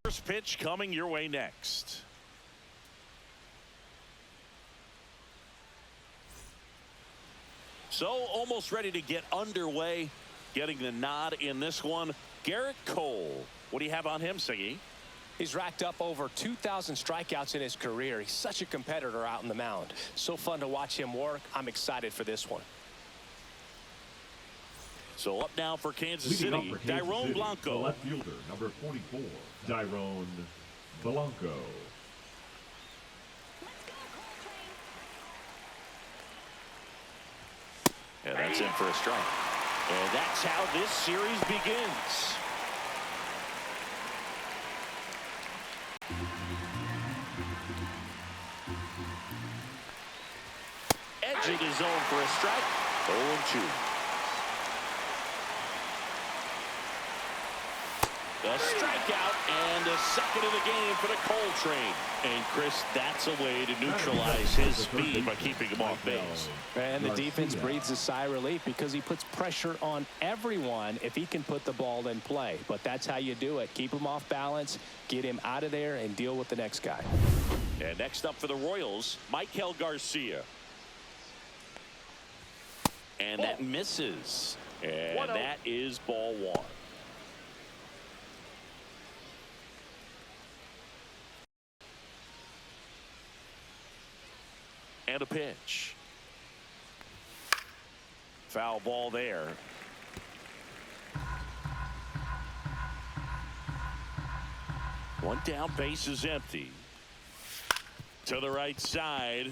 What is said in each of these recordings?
First pitch coming your way next. So almost ready to get underway. Getting the nod in this one. Garrett Cole. What do you have on him, Siggy? He's racked up over 2,000 strikeouts in his career. He's such a competitor out in the mound. So fun to watch him work. I'm excited for this one. So up now for Kansas City, Dairon Blanco. The left fielder, number 44, Dairon Blanco. And that's in for a strike. And that's how this series begins. Edging his zone for a strike. 0-2. A strikeout and a second of the game for the Cole train. And Chris, that's a way to neutralize his speed by keeping him off base. And the defense breathes a sigh of relief because he puts pressure on everyone if he can put the ball in play. But that's how you do it. Keep him off balance, get him out of there, and deal with the next guy. And next up for the Royals, Michael Garcia. And that misses. And that is ball one. And a pitch. Foul ball there. One down, base is empty. To the right side.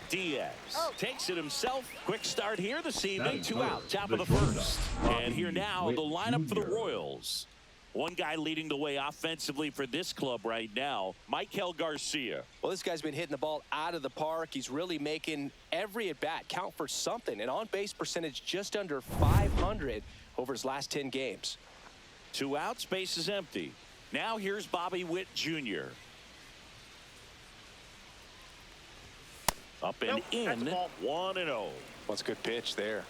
Diaz takes it himself. Quick start here this evening. 2 out, top of the first. And here now, the lineup for the Royals. One guy leading the way offensively for this club right now, Michael Garcia. Well, this guy's been hitting the ball out of the park. He's really making every at-bat count for something. An on-base percentage just under 500 over his last 10 games. 2 outs, base is empty. Now here's Bobby Witt Jr. Up and in, 1-0. What's a good pitch there.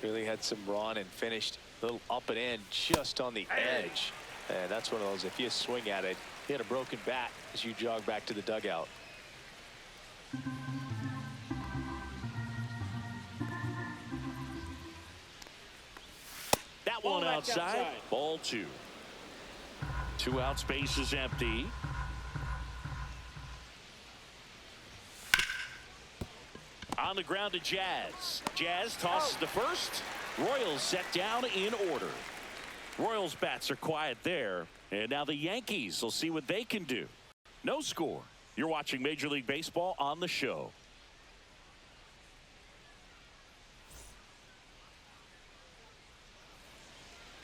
Really had some run and finished a little up and in just on the edge. And that's one of those, if you swing at it, hit a broken bat as you jog back to the dugout. That one outside. Ball 2. 2 outs, base is empty. On the ground to Jazz. Jazz tosses to first. Royals set down in order. Royals bats are quiet there. And now the Yankees will see what they can do. No score. You're watching Major League Baseball on the show.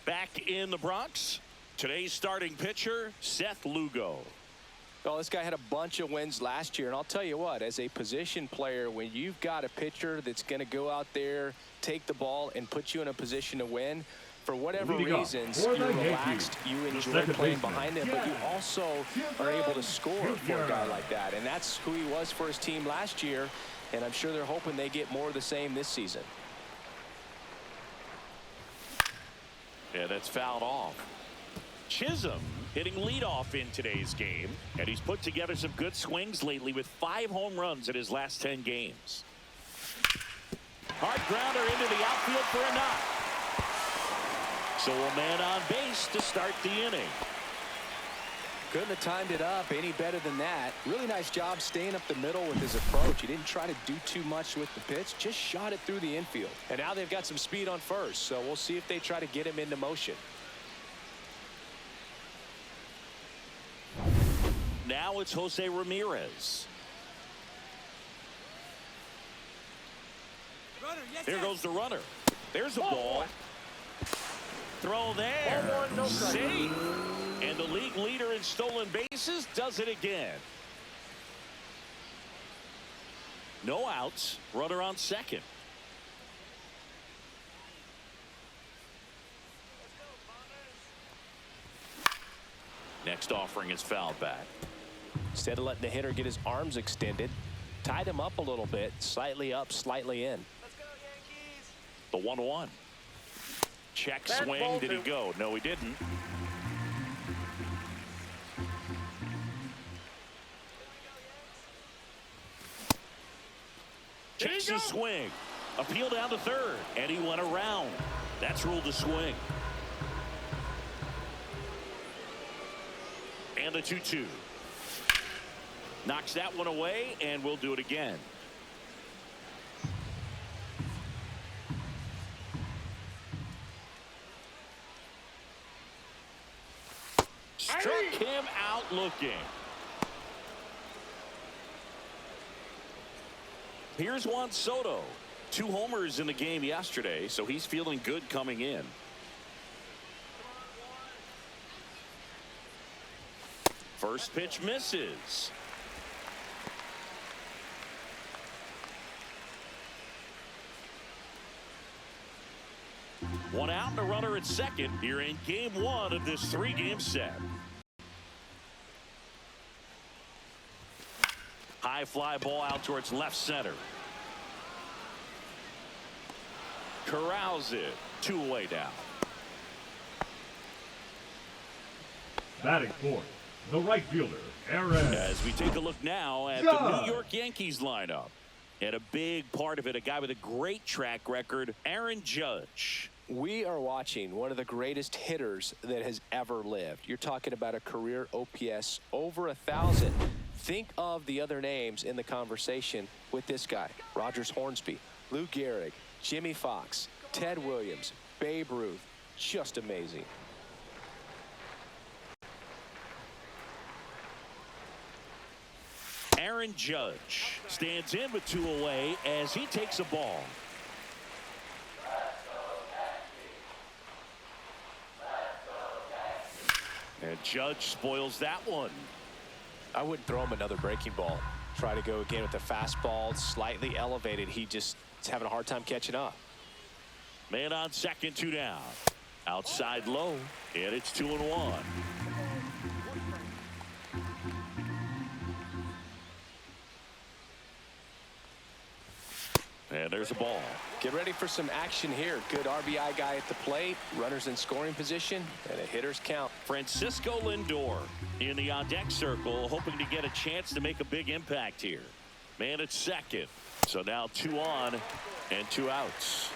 Back in the Bronx, today's starting pitcher, Seth Lugo. Oh, this guy had a bunch of wins last year, and I'll tell you what, as a position player, when you've got a pitcher that's going to go out there, take the ball, and put you in a position to win, for whatever reasons, you're relaxed, you enjoy playing behind him, but you also are able to score for a guy like that. And that's who he was for his team last year, and I'm sure they're hoping they get more of the same this season. Yeah, that's fouled off. Chisholm hitting leadoff in today's game, and he's put together some good swings lately with 5 home runs in his last 10 games. Hard grounder into the outfield for a knock. So a man on base to start the inning. Couldn't have timed it up any better than that. Really nice job staying up the middle with his approach. He didn't try to do too much with the pitch, just shot it through the infield. And now they've got some speed on first, so we'll see if they try to get him into motion. Now it's Jose Ramirez. Here goes the runner. There's a ball. Throw there. Safe. And the league leader in stolen bases does it again. No outs. Runner on second. Next offering is fouled back. Instead of letting the hitter get his arms extended, tied him up a little bit, slightly up, slightly in. Let's go, Yankees. The 1-1. Check swing. Did he go? No, he didn't. Takes the swing. Appeal down to third. And he went around. That's ruled a swing. And the 2-2. Knocks that one away, and we'll do it again. Struck him out looking. Here's Juan Soto. 2 homers in the game yesterday, so he's feeling good coming in. First pitch misses. One out and a runner at second here in game 1 of this 3-game set. High fly ball out towards left center. Corrals it. 2 away down. Batting fourth, the right fielder, Aaron. As we take a look now at the New York Yankees lineup. And a big part of it, a guy with a great track record, Aaron Judge. We are watching one of the greatest hitters that has ever lived. You're talking about a career OPS over 1,000. Think of the other names in the conversation with this guy. Rogers Hornsby, Lou Gehrig, Jimmy Fox, Ted Williams, Babe Ruth. Just amazing. Aaron Judge stands in with 2 away as he takes a ball. And Judge spoils that one. I wouldn't throw him another breaking ball. Try to go again with the fastball, slightly elevated. He just is having a hard time catching up. Man on second, 2 down. Outside low, and it's 2-1. And there's a ball. Get ready for some action here. Good RBI guy at the plate. Runners in scoring position. And a hitter's count. Francisco Lindor in the on-deck circle, hoping to get a chance to make a big impact here. Man at second. So now 2 on and 2 outs.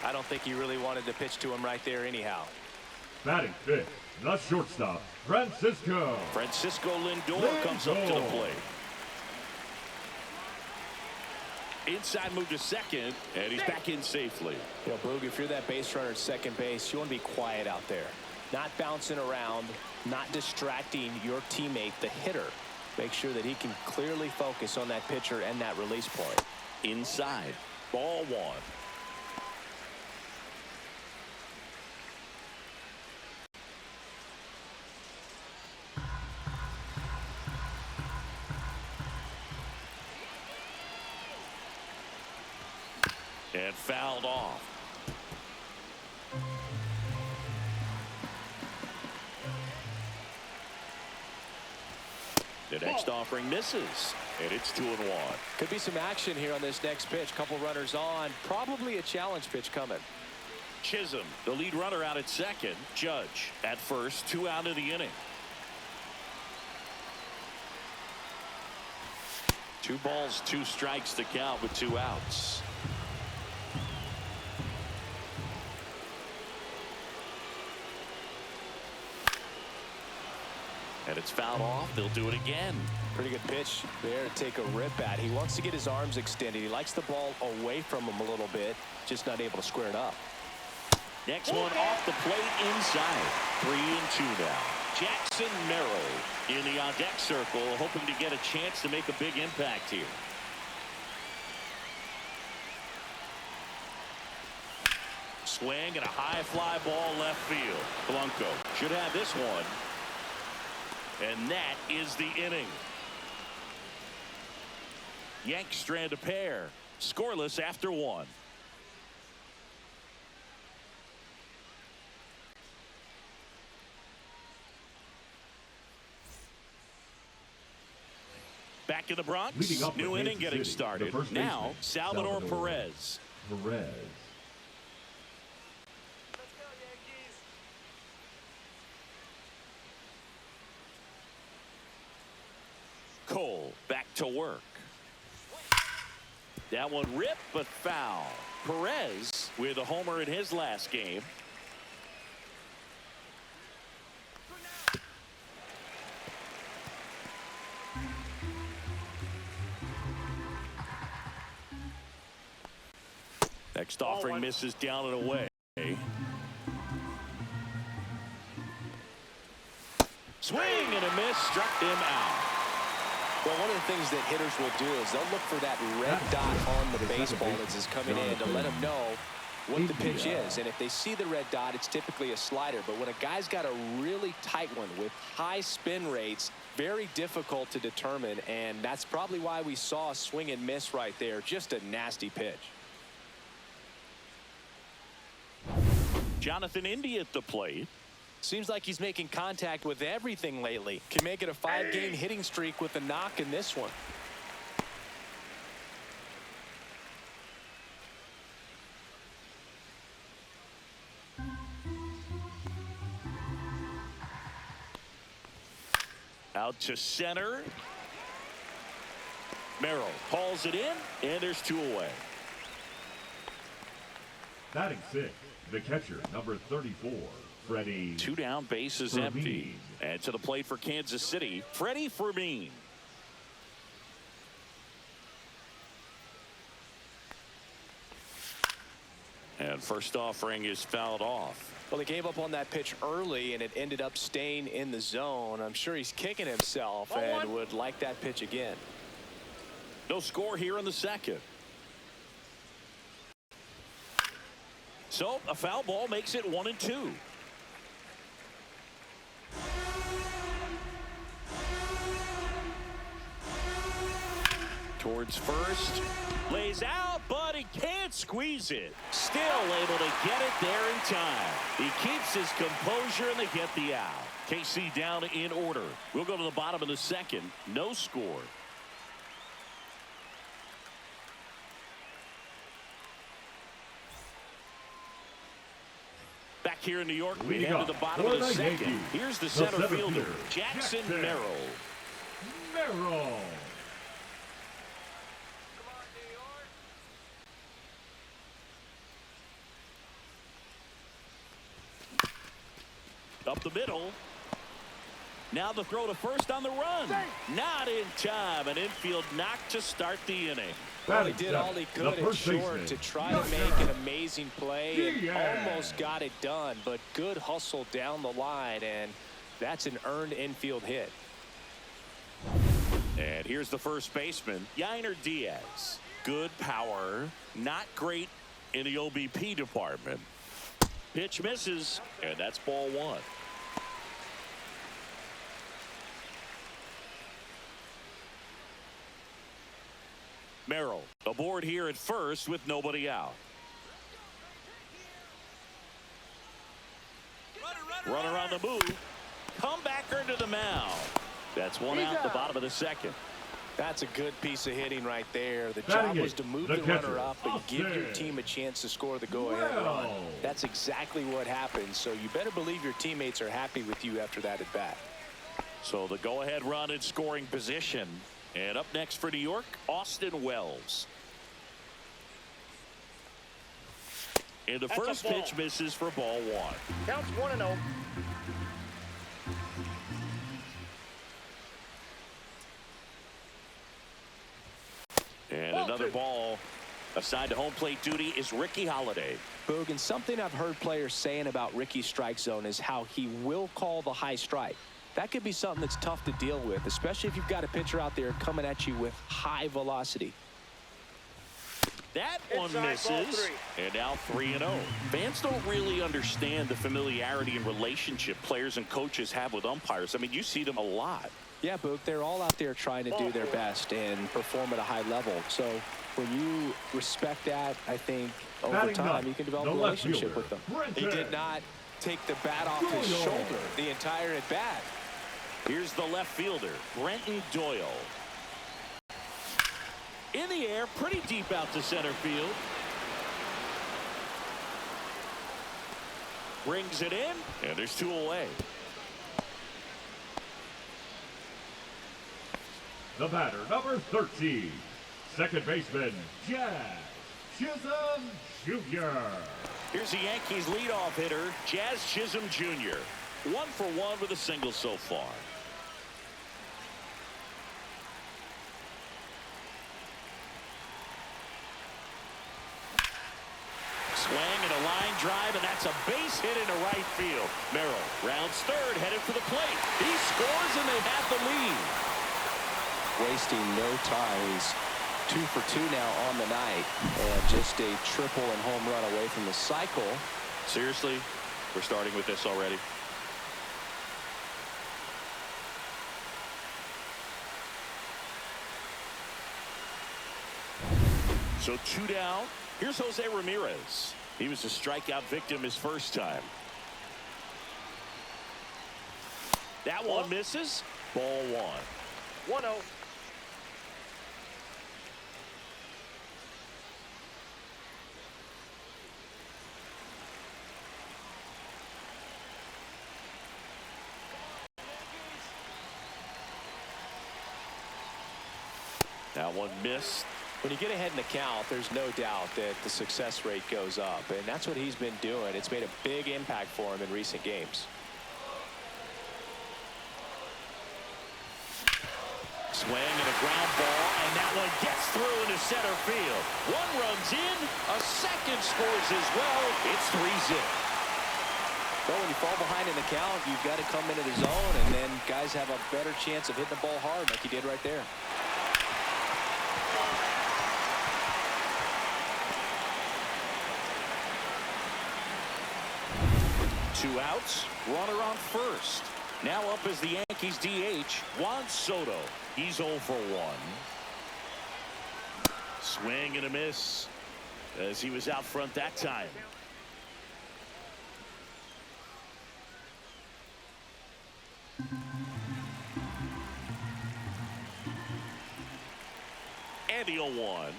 I don't think he really wanted to pitch to him right there anyhow. Batting fifth, the shortstop, Francisco. Francisco Lindor comes up to the plate. Inside move to second, and he's back in safely. You know, Boog, if you're that base runner at second base, you want to be quiet out there. Not bouncing around, not distracting your teammate, the hitter. Make sure that he can clearly focus on that pitcher and that release point. Inside, ball 1. And fouled off. The next offering misses, and it's 2-1. Could be some action here on this next pitch. Couple runners on. Probably a challenge pitch coming. Chisholm, the lead runner, out at second. Judge at first, 2 out of the inning. 2 balls, 2 strikes to count with 2 outs. And it's fouled off. They'll do it again. Pretty good pitch there to take a rip at. He wants to get his arms extended. He likes the ball away from him a little bit, just not able to square it up. Next one off the plate inside. 3-2 now. Jackson Merrill in the on-deck circle, hoping to get a chance to make a big impact here. Swing and a high fly ball left field. Blanco should have this one. And that is the inning. Yanks strand a pair. Scoreless after 1. Back in the Bronx. New inning getting started. Now Salvador Perez. Perez. Let's go, Yankees. Cole back to work. That one ripped, but foul. Perez with a homer in his last game. Next offering misses down and away. Swing and a miss, struck him out. Well, one of the things that hitters will do is they'll look for that red dot on the baseball as it's coming in to let them know what the pitch is. And if they see the red dot, it's typically a slider. But when a guy's got a really tight one with high spin rates, very difficult to determine. And that's probably why we saw a swing and miss right there. Just a nasty pitch. Jonathan Indy at the plate. Seems like he's making contact with everything lately. Can make it a 5-game hitting streak with a knock in this one. Out to center. Merrill hauls it in, and there's 2 away. Batting 6, the catcher, number 34, Freddie. 2 down, bases empty. And to the plate for Kansas City, Freddie Fermin. And first offering is fouled off. Well, he gave up on that pitch early, and it ended up staying in the zone. I'm sure he's kicking himself and would like that pitch again. No score here in the second. So a foul ball makes it 1-2. Towards first, lays out, but he can't squeeze it. Still able to get it there in time. He keeps his composure, and they get the out. KC down in order. We'll go to the bottom of the second. No score. Back here in New York, we head to the bottom of the second. Here's the center fielder, Jackson Merrill. Merrill. Up the middle. Now the throw to first on the run. Not in time. An infield knock to start the inning. Well, he did all he could at short to try to make an amazing play and almost got it done, but good hustle down the line, and that's an earned infield hit. And here's the first baseman, Yainer Diaz. Good power, not great in the OBP department. Pitch misses, and that's ball 1. Merrill aboard here at first with nobody out. Runner on the move. Comebacker to the mound. That's one out at the bottom of the second. That's a good piece of hitting right there. The job was to move the runner up and give your team a chance to score the go-ahead run. That's exactly what happened. So you better believe your teammates are happy with you after that at bat. So the go-ahead run in scoring position. And up next for New York, Austin Wells. And the first pitch misses for ball 1. Counts 1-0. And another ball assigned to home plate duty is Ricky Holiday. Boog, and something I've heard players saying about Ricky's strike zone is how he will call the high strike. That could be something that's tough to deal with, especially if you've got a pitcher out there coming at you with high velocity. That one misses, and now 3-0. Fans don't really understand the familiarity and relationship players and coaches have with umpires. I mean, you see them a lot. Yeah, Boog, they're all out there trying to do their best and perform at a high level. So when you respect that, I think over time you can develop a relationship with them. He did not take the bat off his shoulder the entire at bat. Here's the left fielder, Brenton Doyle. In the air, pretty deep out to center field. Brings it in, and there's 2 away. The batter, number 13, second baseman, Jazz Chisholm Jr. Here's the Yankees leadoff hitter, Jazz Chisholm Jr. 1 for 1 with a single so far. Swing and a line drive, and that's a base hit into right field. Merrill rounds third, headed for the plate. He scores, and they have the lead. Wasting no time. He's 2 for 2 now on the night, and just a triple and home run away from the cycle. Seriously, we're starting with this already. So 2 down. Here's Jose Ramirez. He was a strikeout victim his first time. That one misses. Ball 1. 1-0. That one missed. When you get ahead in the count, there's no doubt that the success rate goes up, and that's what he's been doing. It's made a big impact for him in recent games. Swing and a ground ball, and that one gets through into center field. One runs in, a second scores as well. It's 3-0. Well, when you fall behind in the count, you've got to come into the zone, and then guys have a better chance of hitting the ball hard like you did right there. Two outs, runner on first. Now up is the Yankees DH, Juan Soto. He's 0 for 1. Swing and a miss as he was out front that time. And the 0-1.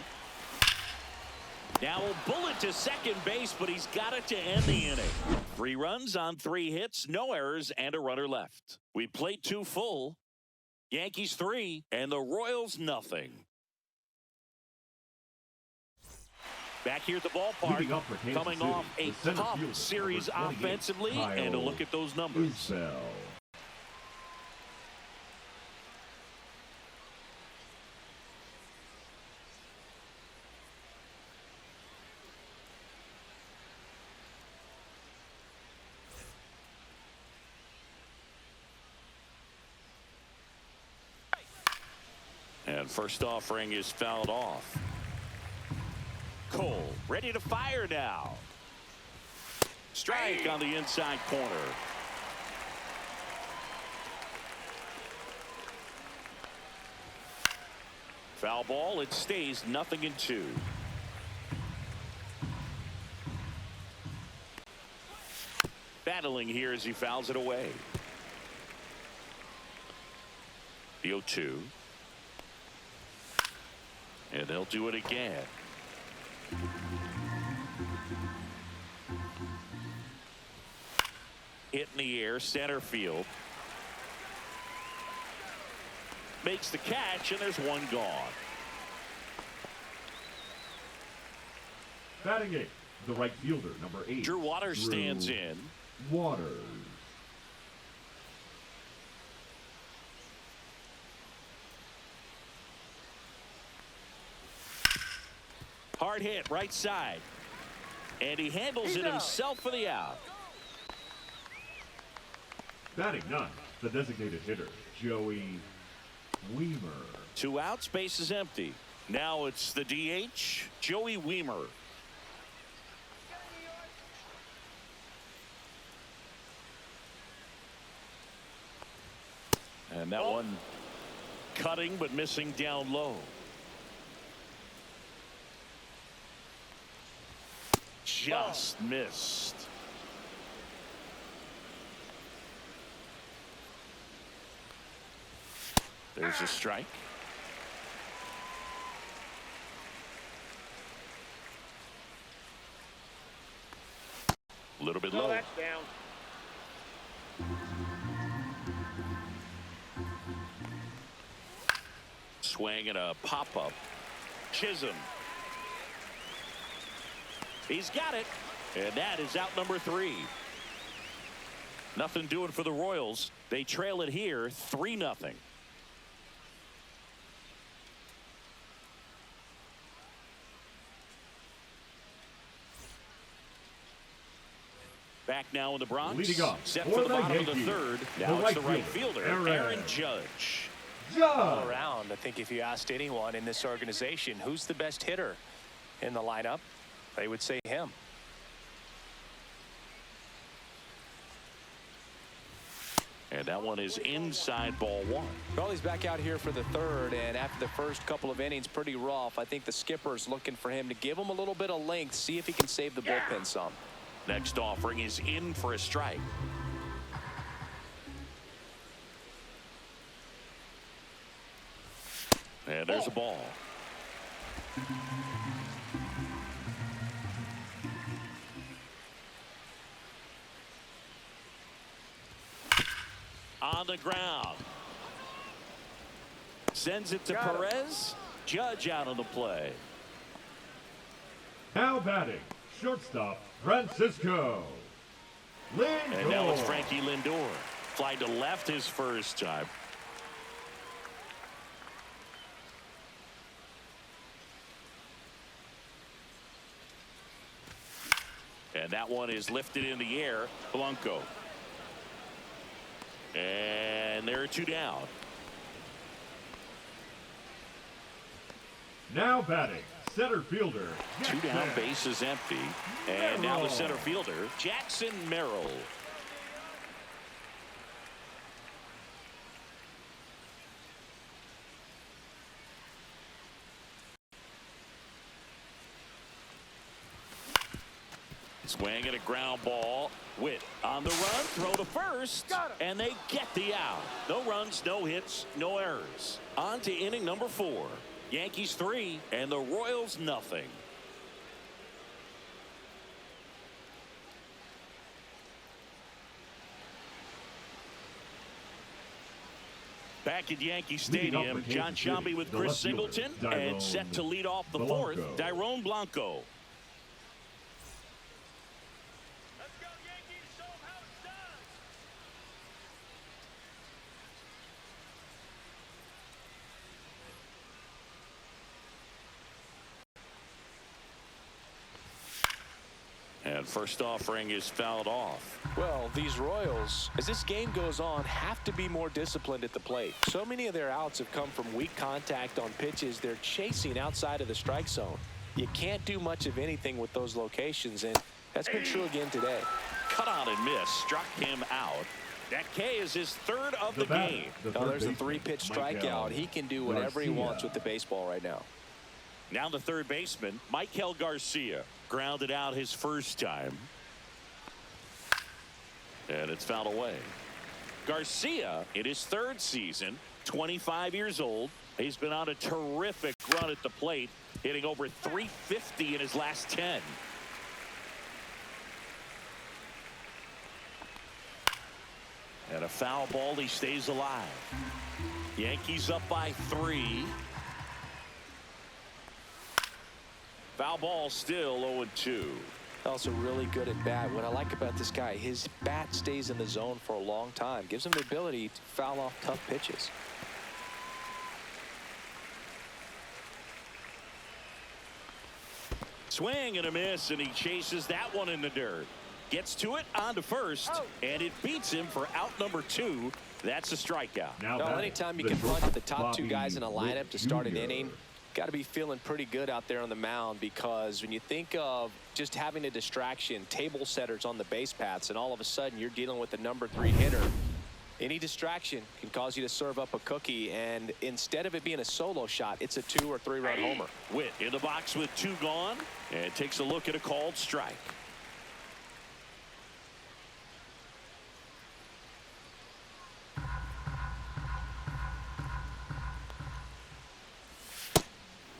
Now a bullet to second base, but he's got it to end the inning. 3 runs on 3 hits, no errors, and a runner left. We played 2 full. Yankees 3 and the Royals nothing. Back here at the ballpark, coming off a tough series offensively, and a look at those numbers. And first offering is fouled off. Cole ready to fire now. Strike on the inside corner. Foul ball. It stays 0-2. Battling here as he fouls it away. The 0-2. And they'll do it again. Hit in the air, center field. Makes the catch, and there's one gone. Batting 8, the right fielder, number 8. Drew Waters stands in. Waters. Hard hit, right side. And he handles it himself for the out. Batting 9, the designated hitter, Joey Weimer. 2 outs, base is empty. Now it's the DH, Joey Weimer. And that one cutting but missing down low. Just missed. There's a strike. A little bit low. That's down. Swing and a pop-up. Chisholm. He's got it. And that is out number 3. Nothing doing for the Royals. They trail it here 3-0. Back now in the Bronx. Leading up Set for for the the bottom of the Yankees, third. the Now it's right the right fielder, fielder, Aaron Judge. All around, I think if you asked anyone in this organization who's the best hitter in the lineup, they would say him. And that one is inside ball 1. Well, he's back out here for the third, and after the first couple of innings, pretty rough. I think the skipper's looking for him to give him a little bit of length, see if he can save the bullpen some. Next offering is in for a strike. And there's a ball. On the ground. Sends it to Perez. Judge out of the play. Now batting, shortstop, Francisco Lindor. And now it's Frankie Lindor. Fly to left his first time. And that one is lifted in the air. Blanco. And there are 2 down. Now batting, center fielder, 2 down, base is empty. And now the center fielder, Jackson Merrill. Swing at a ground ball. Witt on the run, throw to first, and they get the out. No runs, no hits, no errors. On to inning number 4. Yankees 3 and the Royals nothing. Back at Yankee Stadium, John Sciambi with Chris Singleton, and set to lead off the 4th, Dairon Blanco. Let's go, Yankees. Show 'em how it's done. And first offering is fouled off. Well, these Royals, as this game goes on, have to be more disciplined at the plate. So many of their outs have come from weak contact on pitches they're chasing outside of the strike zone. You can't do much of anything with those locations, and that's been true again today. Cut on and miss, struck him out. That K is his 3rd of the game. Oh, there's a 3-pitch strikeout. He can do whatever he wants with the baseball right now. Now the third baseman, Michael Garcia, grounded out his first time. And it's fouled away. Garcia, in his 3rd season, 25 years old. He's been on a terrific run at the plate, hitting over 350 in his last 10. And a foul ball, he stays alive. Yankees up by 3. Foul ball still 0-2. Also really good at bat. What I like about this guy, his bat stays in the zone for a long time. Gives him the ability to foul off tough pitches. Swing and a miss, and he chases that one in the dirt. Gets to it, on to first, and it beats him for out number 2. That's a strikeout. Now, anytime you can punch the top 2 guys in a lineup to start an inning, got to be feeling pretty good out there on the mound, because when you think of just having a distraction, table setters on the base paths, and all of a sudden you're dealing with the number 3 hitter, any distraction can cause you to serve up a cookie, and instead of it being a solo shot, it's a 2 or 3 run homer. Witt in the box with 2 gone, and takes a look at a called strike.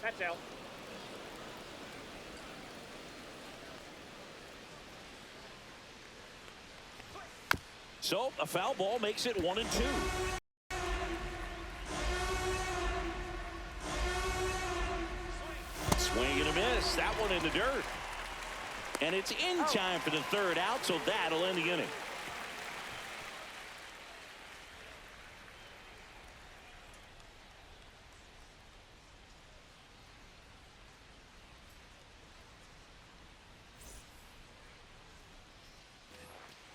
That's out. So a foul ball makes it 1-2. Hits that one in the dirt. And it's in time for the third out, so that'll end the inning.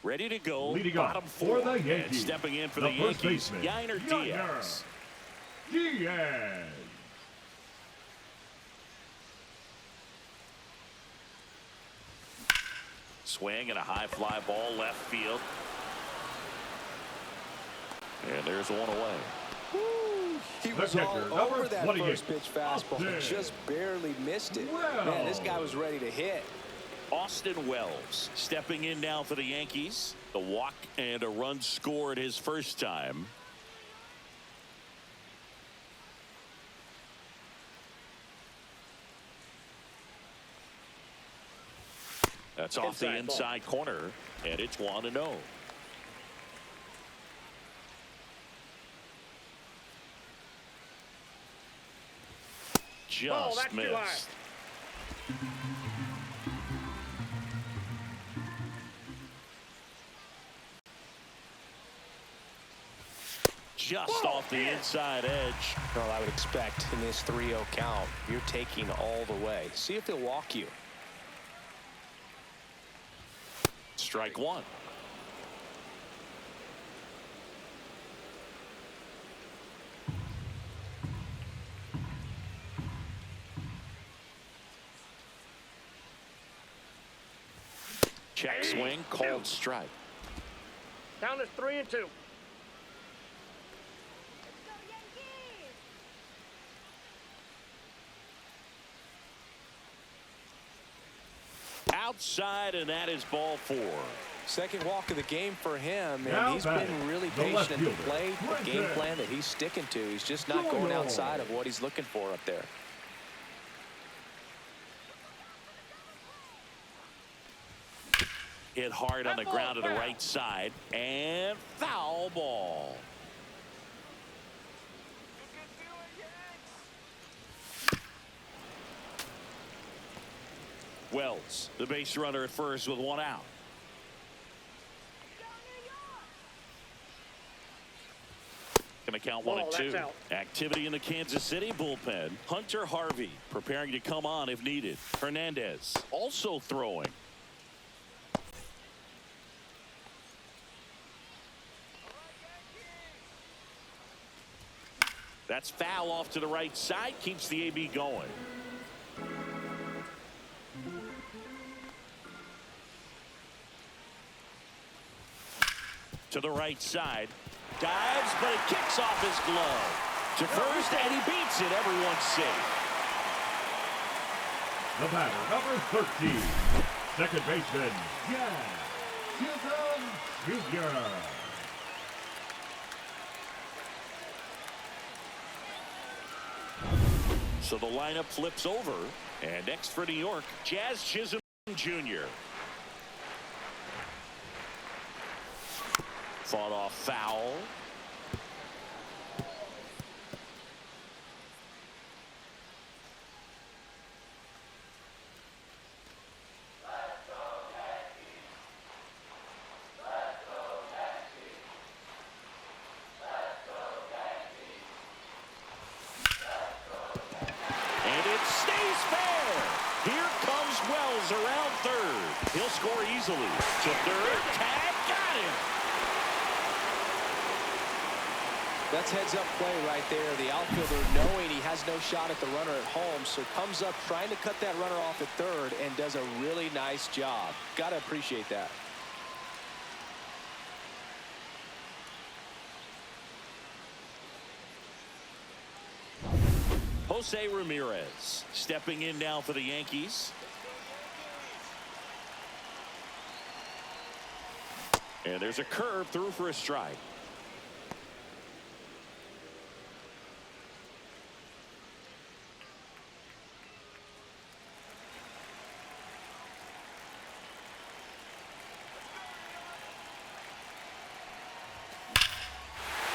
Ready to go. Leading off bottom for four. the Yankees. And stepping in for the the first Yankees, baseman, Yainer Diaz. Diaz. Swing and a high fly ball left field. And there's one away. He The was catcher, all number over that 28, first pitch fastball. Austin. Just barely missed it. Well. Man, this guy was ready to hit. Austin Wells stepping in now for the Yankees. The walk and a run scored his first time. That's off the inside corner, and it's 1-0. Just missed. Just off the inside edge. Well, I would expect in this 3-0 count, you're taking all the way. See if they'll walk you. Strike one. Check swing, called strike. Count is 3-2. Outside, and that is ball four. Second walk of the game for him, Now and he's been really the left patient at the fielder, plate. The right game there. plan that he's sticking to. He's just not going outside of what he's looking for up there. Hit hard on the ground to the right side, and foul ball. Wells, the base runner at first with one out. Going to count 1-2. Activity in the Kansas City bullpen. Hunter Harvey preparing to come on if needed. Hernandez also throwing. That's foul off to the right side. Keeps the AB going. To the right side. Dives, but it kicks off his glove. To first, and he beats it. Everyone's safe. The batter, number 13. Second baseman, Jazz Chisholm Jr. So the lineup flips over. And next for New York, Jazz Chisholm Jr. Fought off foul. And it stays fair. Here comes Wells around third. He'll score easily. To third, tag, got him. That's heads-up play right there. The outfielder knowing he has no shot at the runner at home, so comes up trying to cut that runner off at third and does a really nice job. Got to appreciate that. Jose Ramirez stepping in now for the Yankees. And there's a curve through for a strike.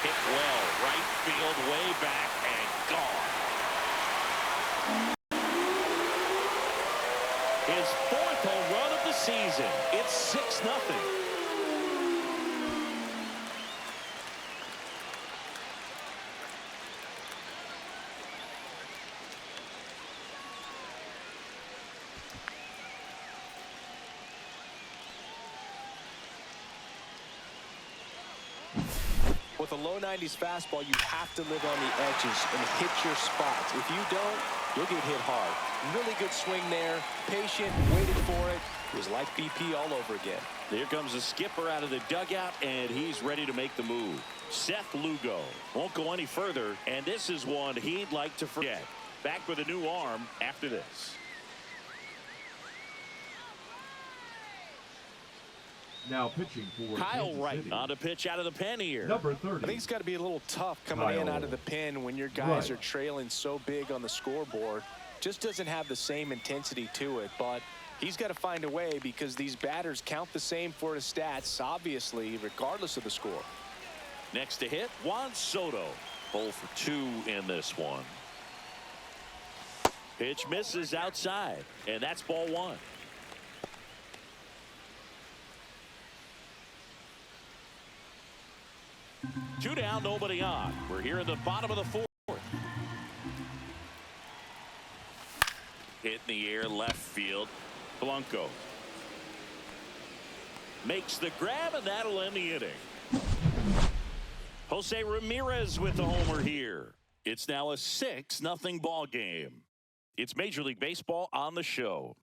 Hit well, right field, way back, and gone. His 4th home run of the season. It's 6-0. With a low 90s fastball, you have to live on the edges and hit your spots. If you don't, you'll get hit hard. Really good swing there. Patient, waited for it. It was like BP all over again. Here comes the skipper out of the dugout, and he's ready to make the move. Seth Lugo won't go any further, and this is one he'd like to forget. Back with a new arm after this. Now pitching for Kyle Kansas Wright City. on to pitch out of the pen here. Number 30. I think it's got to be a little tough coming in out of the pen when your guys are trailing so big on the scoreboard. Just doesn't have the same intensity to it, but he's got to find a way because these batters count the same for his stats, obviously, regardless of the score. Next to hit, Juan Soto. 0 for 2 in this one. Pitch misses outside, and that's ball 1. 2 down, nobody on. We're here in the bottom of the 4th. Hit in the air, left field. Blanco makes the grab, and that'll end the inning. Jose Ramirez with the homer here. It's now a 6-0 ball game. It's Major League Baseball on the show.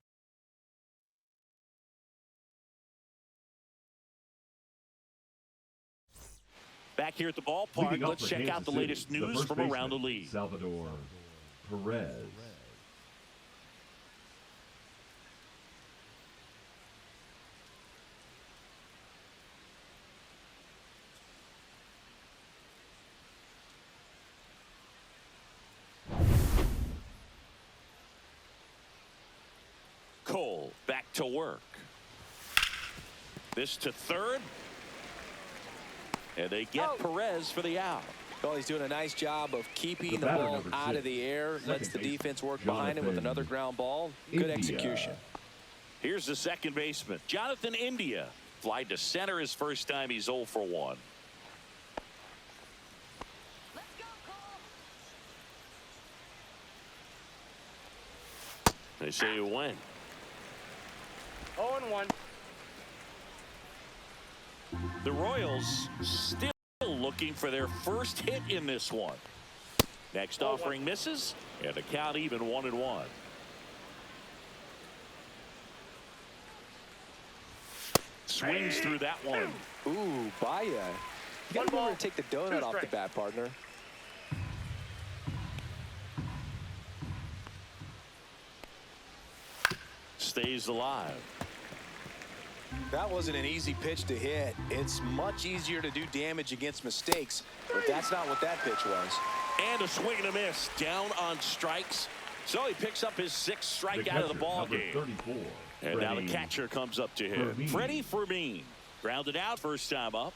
Back here at the ballpark, let's check out the latest news from around the league. Salvador Perez. Cole back to work. This to third. And they get Perez for the out. Well, he's doing a nice job of keeping the ball out of the air. Lets the defense work behind him with another ground ball. Good execution. Here's the second baseman, Jonathan India. Flied to center his first time. He's 0 for 1. They say you win. 0-1. The Royals still looking for their first hit in this one. Next offering misses, and the count even 1-1. Swings through that one. Ooh, Baya. You got to remember to take the donut off the bat, partner. Stays alive. That wasn't an easy pitch to hit. It's much easier to do damage against mistakes, but that's not what that pitch was. And a swing and a miss. Down on strikes. So he picks up his 6th strikeout of the ball game. 34, and now the catcher comes up to him. Freddie Fermin. Grounded out first time up.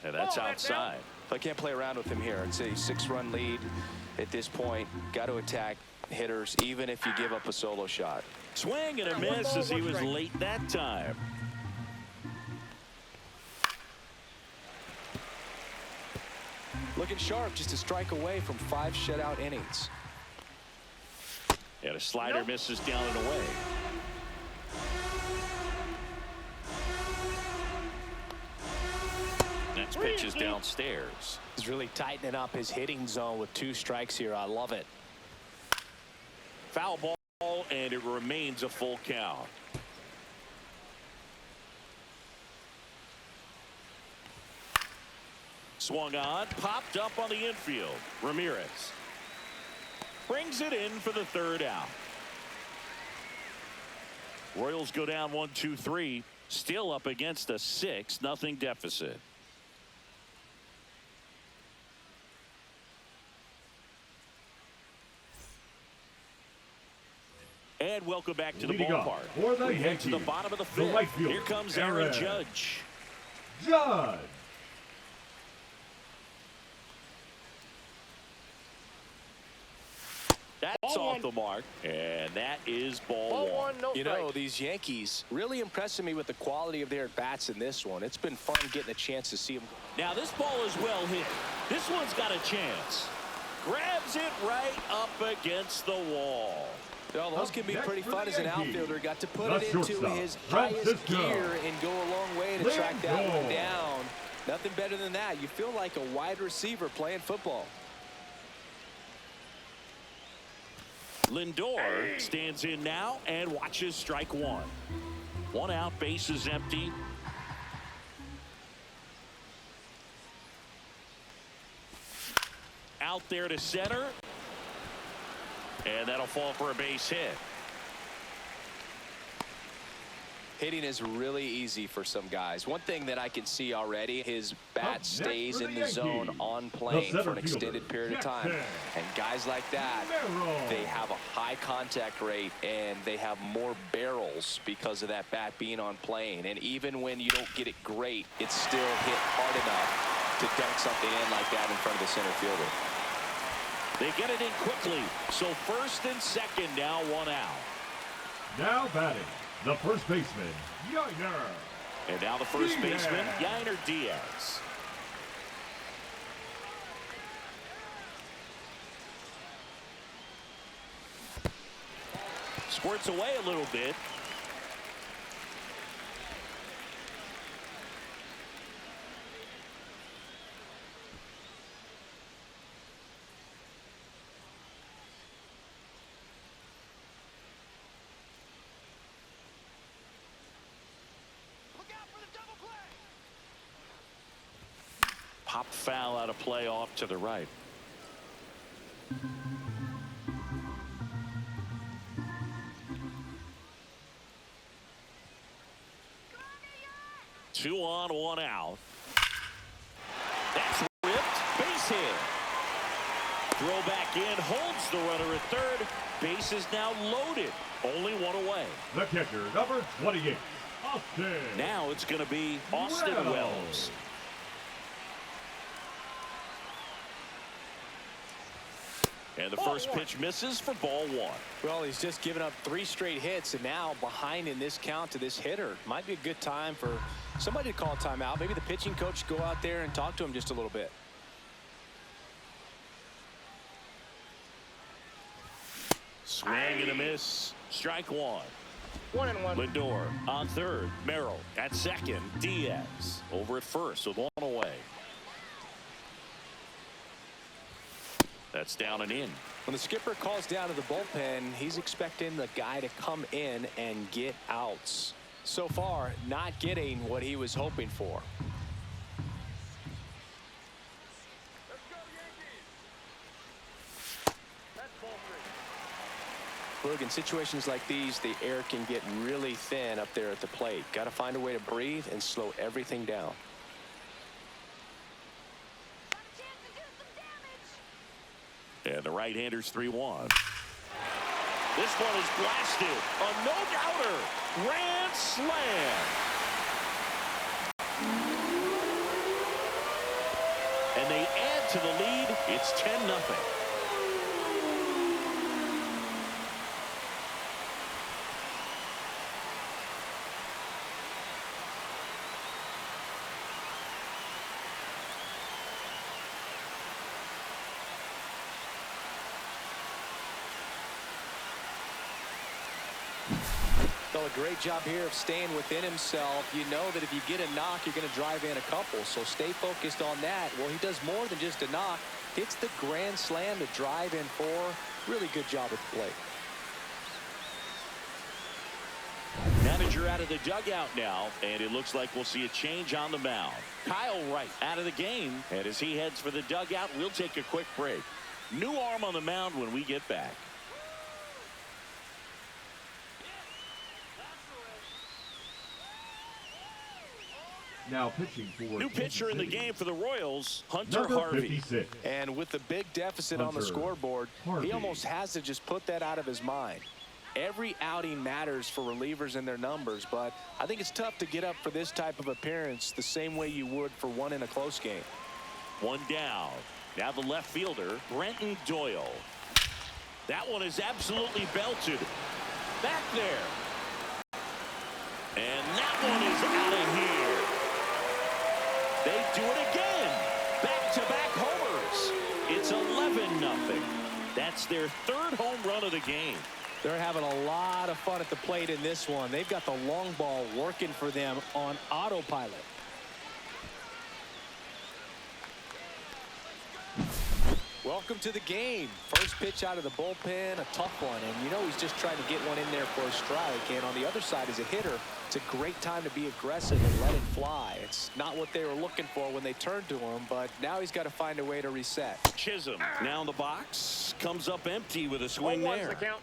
And that's outside. I can't play around with him here. It's a 6-run lead at this point. Got to attack hitters, even if you give up a solo shot. Swing and a miss as he was late that time. Looking sharp, just a strike away from 5 shutout innings. And a slider misses down and away. Next pitch is downstairs. He's really tightening up his hitting zone with 2 strikes here. I love it. Foul ball, and it remains a full count. Swung on, popped up on the infield. Ramirez brings it in for the 3rd out. Royals go down 1-2-3, still up against a 6-0 deficit. And welcome back to the ballpark. For the We head Yankees, to the bottom of the 5th. right fielder, Here comes Aaron Judge. Judge. Judge. That's Ball off one. the mark, and that is ball Ball one. one, no You strike. know, these Yankees really impressing me with the quality of their at-bats in this one. It's been fun getting a chance to see them. Now this ball is well hit. This one's got a chance. Grabs it right up against the wall. Well, those can be Next pretty for fun the as an Yankees, outfielder. Got to put the it into shortstop, his highest Francisco gear and go a long way to track that one Lindor. down. Nothing better than that. You feel like a wide receiver playing football. Lindor stands in now and watches strike one. One out, bases empty. Out there to center. And that'll fall for a base hit. Hitting is really easy for some guys. One thing that I can see already, his Up bat next stays for in the the zone Yankees, on the plane center for an extended fielder, period of time. Jackson And guys like that, Merrill. they have a high contact rate and they have more barrels because of that bat being on plane. And even when you don't get it great, it's still hit hard enough to dunk something in like that in front of the center fielder. They get it in quickly. So first and second now, one out. Now batting, the first baseman, Yainer. And now the first Diaz. baseman, Yainer Diaz. Squirts away a little bit. Look out for the double play. Pop foul out of play off to the right. Two on, one out. That's ripped. Base hit. Throw back in. Holds the runner at third. Base is now loaded. Only one away. The catcher, number 28, Austin. Now it's going to be Austin Wells. Wells. And the first pitch misses for ball one. Well, he's just given up 3 straight hits and now behind in this count to this hitter. Might be a good time for somebody to call a timeout. Maybe the pitching coach go out there and talk to him just a little bit. Swing and a miss. Strike one. 1-1. Lindor on third. Merrill at second. Diaz over at first with one away. That's down and in. When the skipper calls down to the bullpen, he's expecting the guy to come in and get outs. So far, not getting what he was hoping for. Let's go, Yankees. That's ball 3. Look, in situations like these, the air can get really thin up there at the plate. Got to find a way to breathe and slow everything down. Got a chance to do some damage. And the right-hander's 3-1. This one is blasted. A no-doubter. Grand slam. And they add to the lead. It's 10-0. Done a great job here of staying within himself. You know that if you get a knock, you're going to drive in a couple. So stay focused on that. Well, he does more than just a knock. Hits the grand slam to drive in 4. Really good job at the plate. Manager out of the dugout now, and it looks like we'll see a change on the mound. Kyle Wright out of the game, and as he heads for the dugout, we'll take a quick break. New arm on the mound when we get back. Now pitching for New Kansas pitcher in the City, game for the Royals, Hunter number Harvey. 56. And with the big deficit on the Hunter scoreboard, Harvey. he almost has to just put that out of his mind. Every outing matters for relievers and their numbers, but I think it's tough to get up for this type of appearance the same way you would for one in a close game. One down. Now the left fielder, Brenton Doyle. That one is absolutely belted. Back there. And that one is out of here. They do it again. Back-to-back homers. It's 11-0. That's their third home run of the game. They're having a lot of fun at the plate in this one. They've got the long ball working for them on autopilot. Welcome to the game. First pitch out of the bullpen, a tough one. And you know he's just trying to get one in there for a strike. And on the other side, as a hitter, it's a great time to be aggressive and let it fly. It's not what they were looking for when they turned to him, but now he's got to find a way to reset. Chisholm now in the box. Comes up empty with a swing there. The count.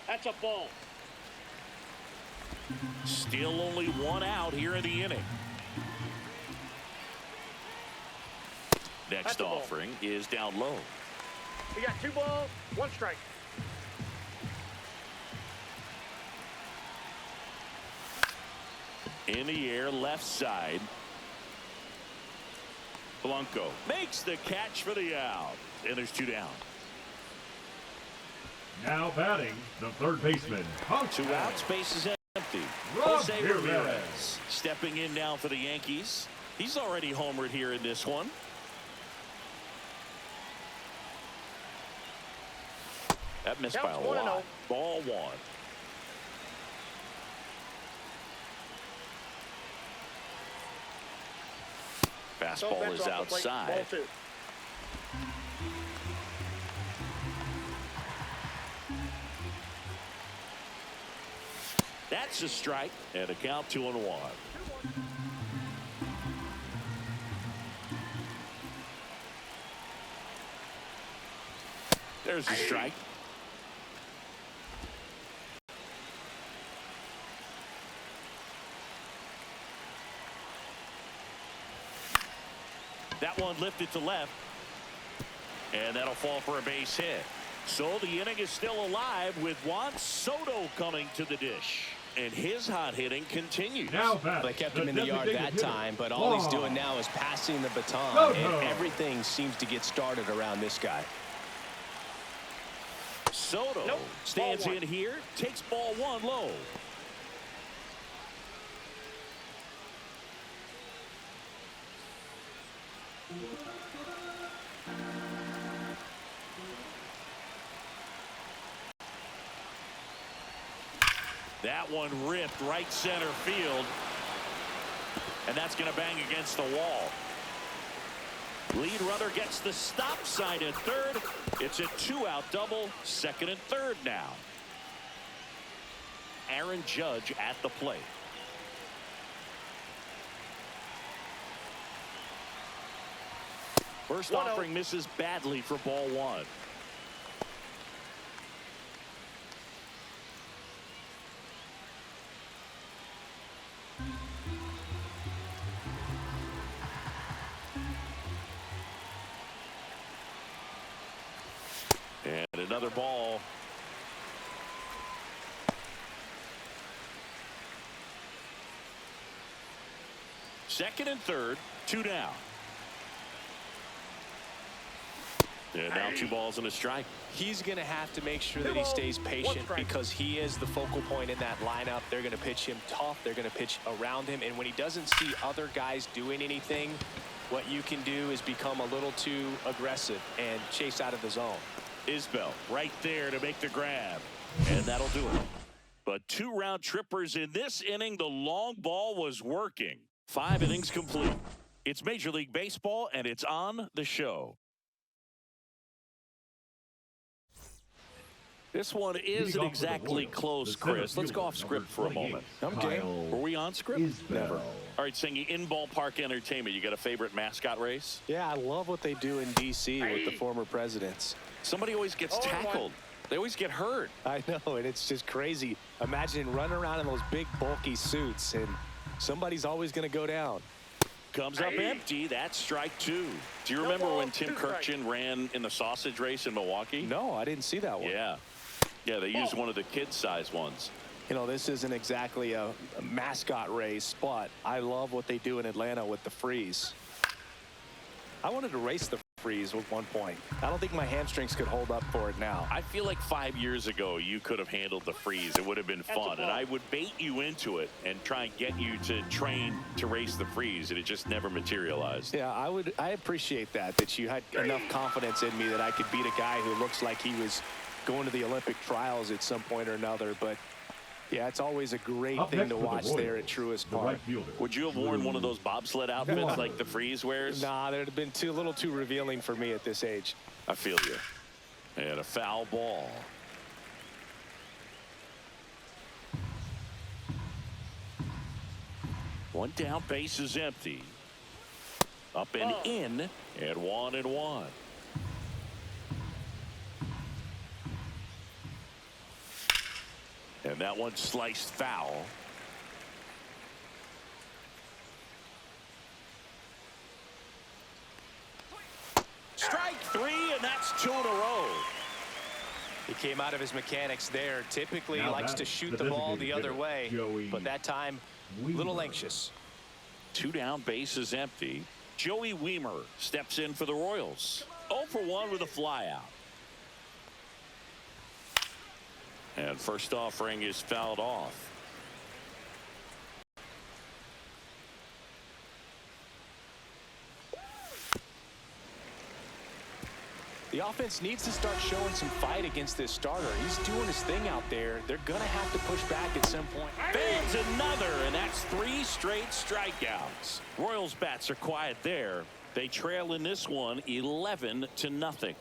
That's a ball. Still only one out here in the inning. Next offering is down low. We got 2 balls, 1 strike. In the air, left side. Blanco makes the catch for the out. And there's 2 down. Now batting, the third baseman. 2 outs, base is empty. Rob Jose Ramirez. Ramirez stepping in now for the Yankees. He's already homered here in this one. That missed by a Counts 1-0. lot. Ball 1. Fastball is outside. Ball 2. That's a strike, and a count 2-1. There's a strike. That one lifted to left, and that'll fall for a base hit. So the inning is still alive with Juan Soto coming to the dish. And his hot hitting continues. Now back. They kept him in the yard that time, but all he's doing now is passing the baton. No. And everything seems to get started around this guy. Soto stands in here, takes ball 1 low. That one ripped right center field. And that's going to bang against the wall. Lead runner gets the stop sign at third. It's a 2-out double, second and third now. Aaron Judge at the plate. First offering misses badly for ball 1. And another ball. Second and third, 2 down. And now 2 balls and a strike. He's going to have to make sure that he stays patient because he is the focal point in that lineup. They're going to pitch him tough. They're going to pitch around him. And when he doesn't see other guys doing anything, what you can do is become a little too aggressive and chase out of the zone. Isbell right there to make the grab. And that'll do it. But 2 round trippers in this inning. The long ball was working. 5 innings complete. It's Major League Baseball, and it's on the show. This one isn't exactly close, Chris. Let's go off script for a moment. Okay. Were we on script? Never. All right, Singy, in ballpark entertainment, you got a favorite mascot race? Yeah, I love what they do in D.C. with the former presidents. Somebody always gets tackled. They always get hurt. I know, and it's just crazy. Imagine running around in those big, bulky suits, and somebody's always going to go down. Comes up empty. That's strike 2. Do you remember when Tim Kirkchin ran in the sausage race in Milwaukee? No, I didn't see that one. Yeah. Yeah, they used one of the kid-size ones. You know, this isn't exactly a mascot race, but I love what they do in Atlanta with the freeze. I wanted to race the freeze at one point. I don't think my hamstrings could hold up for it now. I feel like 5 years ago you could have handled the freeze. It would have been fun, and I would bait you into it and try and get you to train to race the freeze, and it just never materialized. Yeah, I appreciate that you had enough confidence in me that I could beat a guy who looks like he was going to the Olympic trials at some point or another. But yeah, it's always a great thing to watch there at Truist Park. Would you have worn one of those bobsled outfits like the freeze wears? Nah, that would have been a little too revealing for me at this age. I feel you. And a foul ball. One down, base is empty. Up and in, and 1-1. And that one sliced foul. Strike three, and that's 2 in a row. He came out of his mechanics there. Typically Now likes to shoot the ball the other way, but that time a little anxious. 2 down, base is empty. Joey Weimer steps in for the Royals. 0 for 1 with a flyout. And first offering is fouled off. The offense needs to start showing some fight against this starter. He's doing his thing out there. They're going to have to push back at some point. Fans another, and that's 3 straight strikeouts. Royals bats are quiet there. They trail in this one 11-0.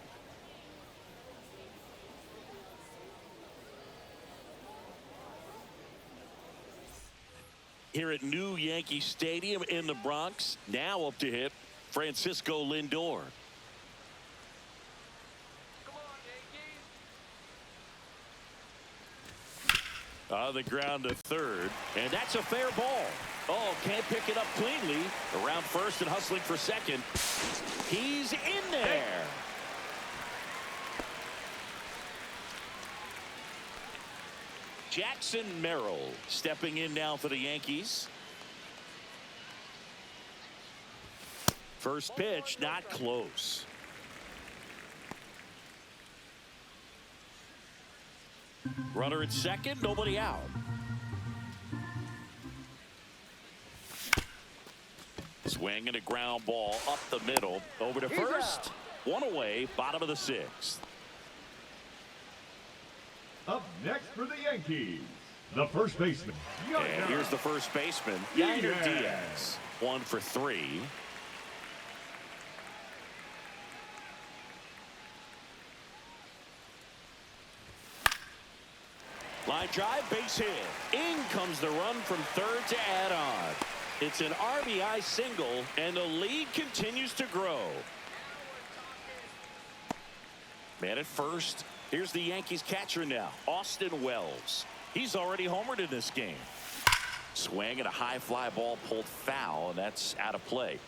Here at New Yankee Stadium in the Bronx, now up to hit Francisco Lindor. On the ground to third, and that's a fair ball. Oh, can't pick it up cleanly. Around first and hustling for second. He's in there. Jackson Merrill stepping in now for the Yankees. First pitch, not close. Runner at second, nobody out. Swing and a ground ball up the middle. Over to first. One away, bottom of the 6th. Up next for the Yankees, the first baseman. And here's the first baseman, Yanker Diaz. 1 for 3. Line drive, base hit. In comes the run from third to add on. It's an RBI single, and the lead continues to grow. Man at first. Here's the Yankees catcher now, Austin Wells. He's already homered in this game. Swing and a high fly ball pulled foul, and that's out of play.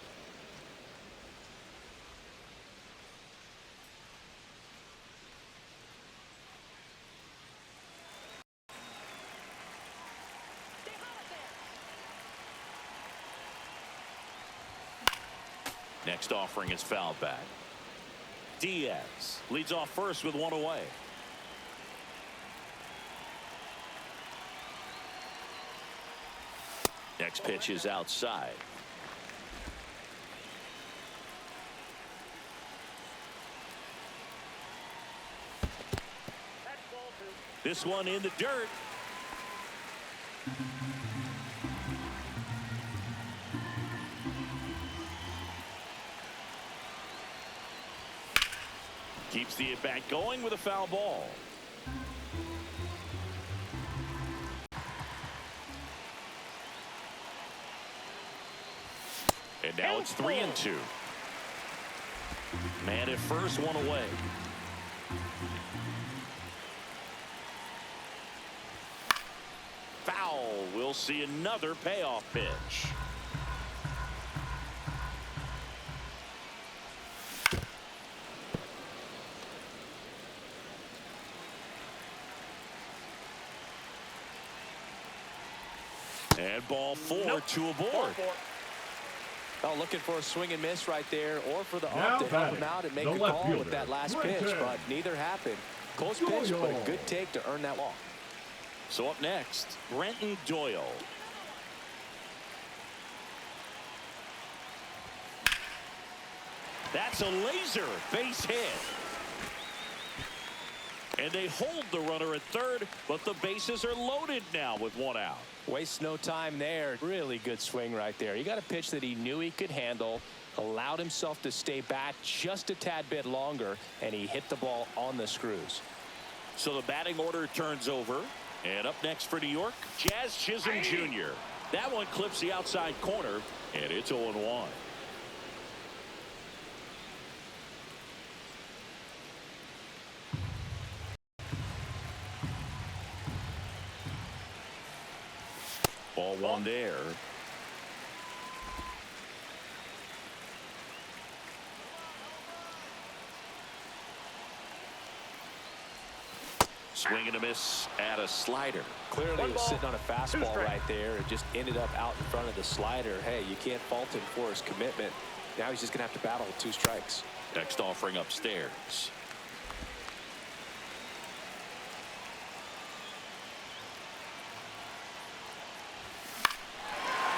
Next offering is fouled back. Diaz leads off first with 1 away. Next pitch is outside. This one in the dirt. Keeps the at-bat going with a foul ball. And now it's 3-2. Man at first, 1 away. Foul. We'll see another payoff pitch. And ball 4, 2 aboard. Oh, looking for a swing and miss right there, or for the Now ump to help batting, him out and make the a left call fielder, with that last Brenton. pitch, but neither happened. Close pitch, but a good take to earn that ball. So up next, Brenton Doyle. That's a laser base hit. And they hold the runner at third, but the bases are loaded now with 1 out. Wastes no time there. Really good swing right there. He got a pitch that he knew he could handle, allowed himself to stay back just a tad bit longer, and he hit the ball on the screws. So the batting order turns over. And up next for New York, Jazz Chisholm Jr. That one clips the outside corner, and it's 0-1. Ball 1 there. Swing and a miss at a slider. Clearly he was sitting on a fastball right there. It just ended up out in front of the slider. Hey, you can't fault him for his commitment. Now he's just going to have to battle with 2 strikes. Next offering upstairs.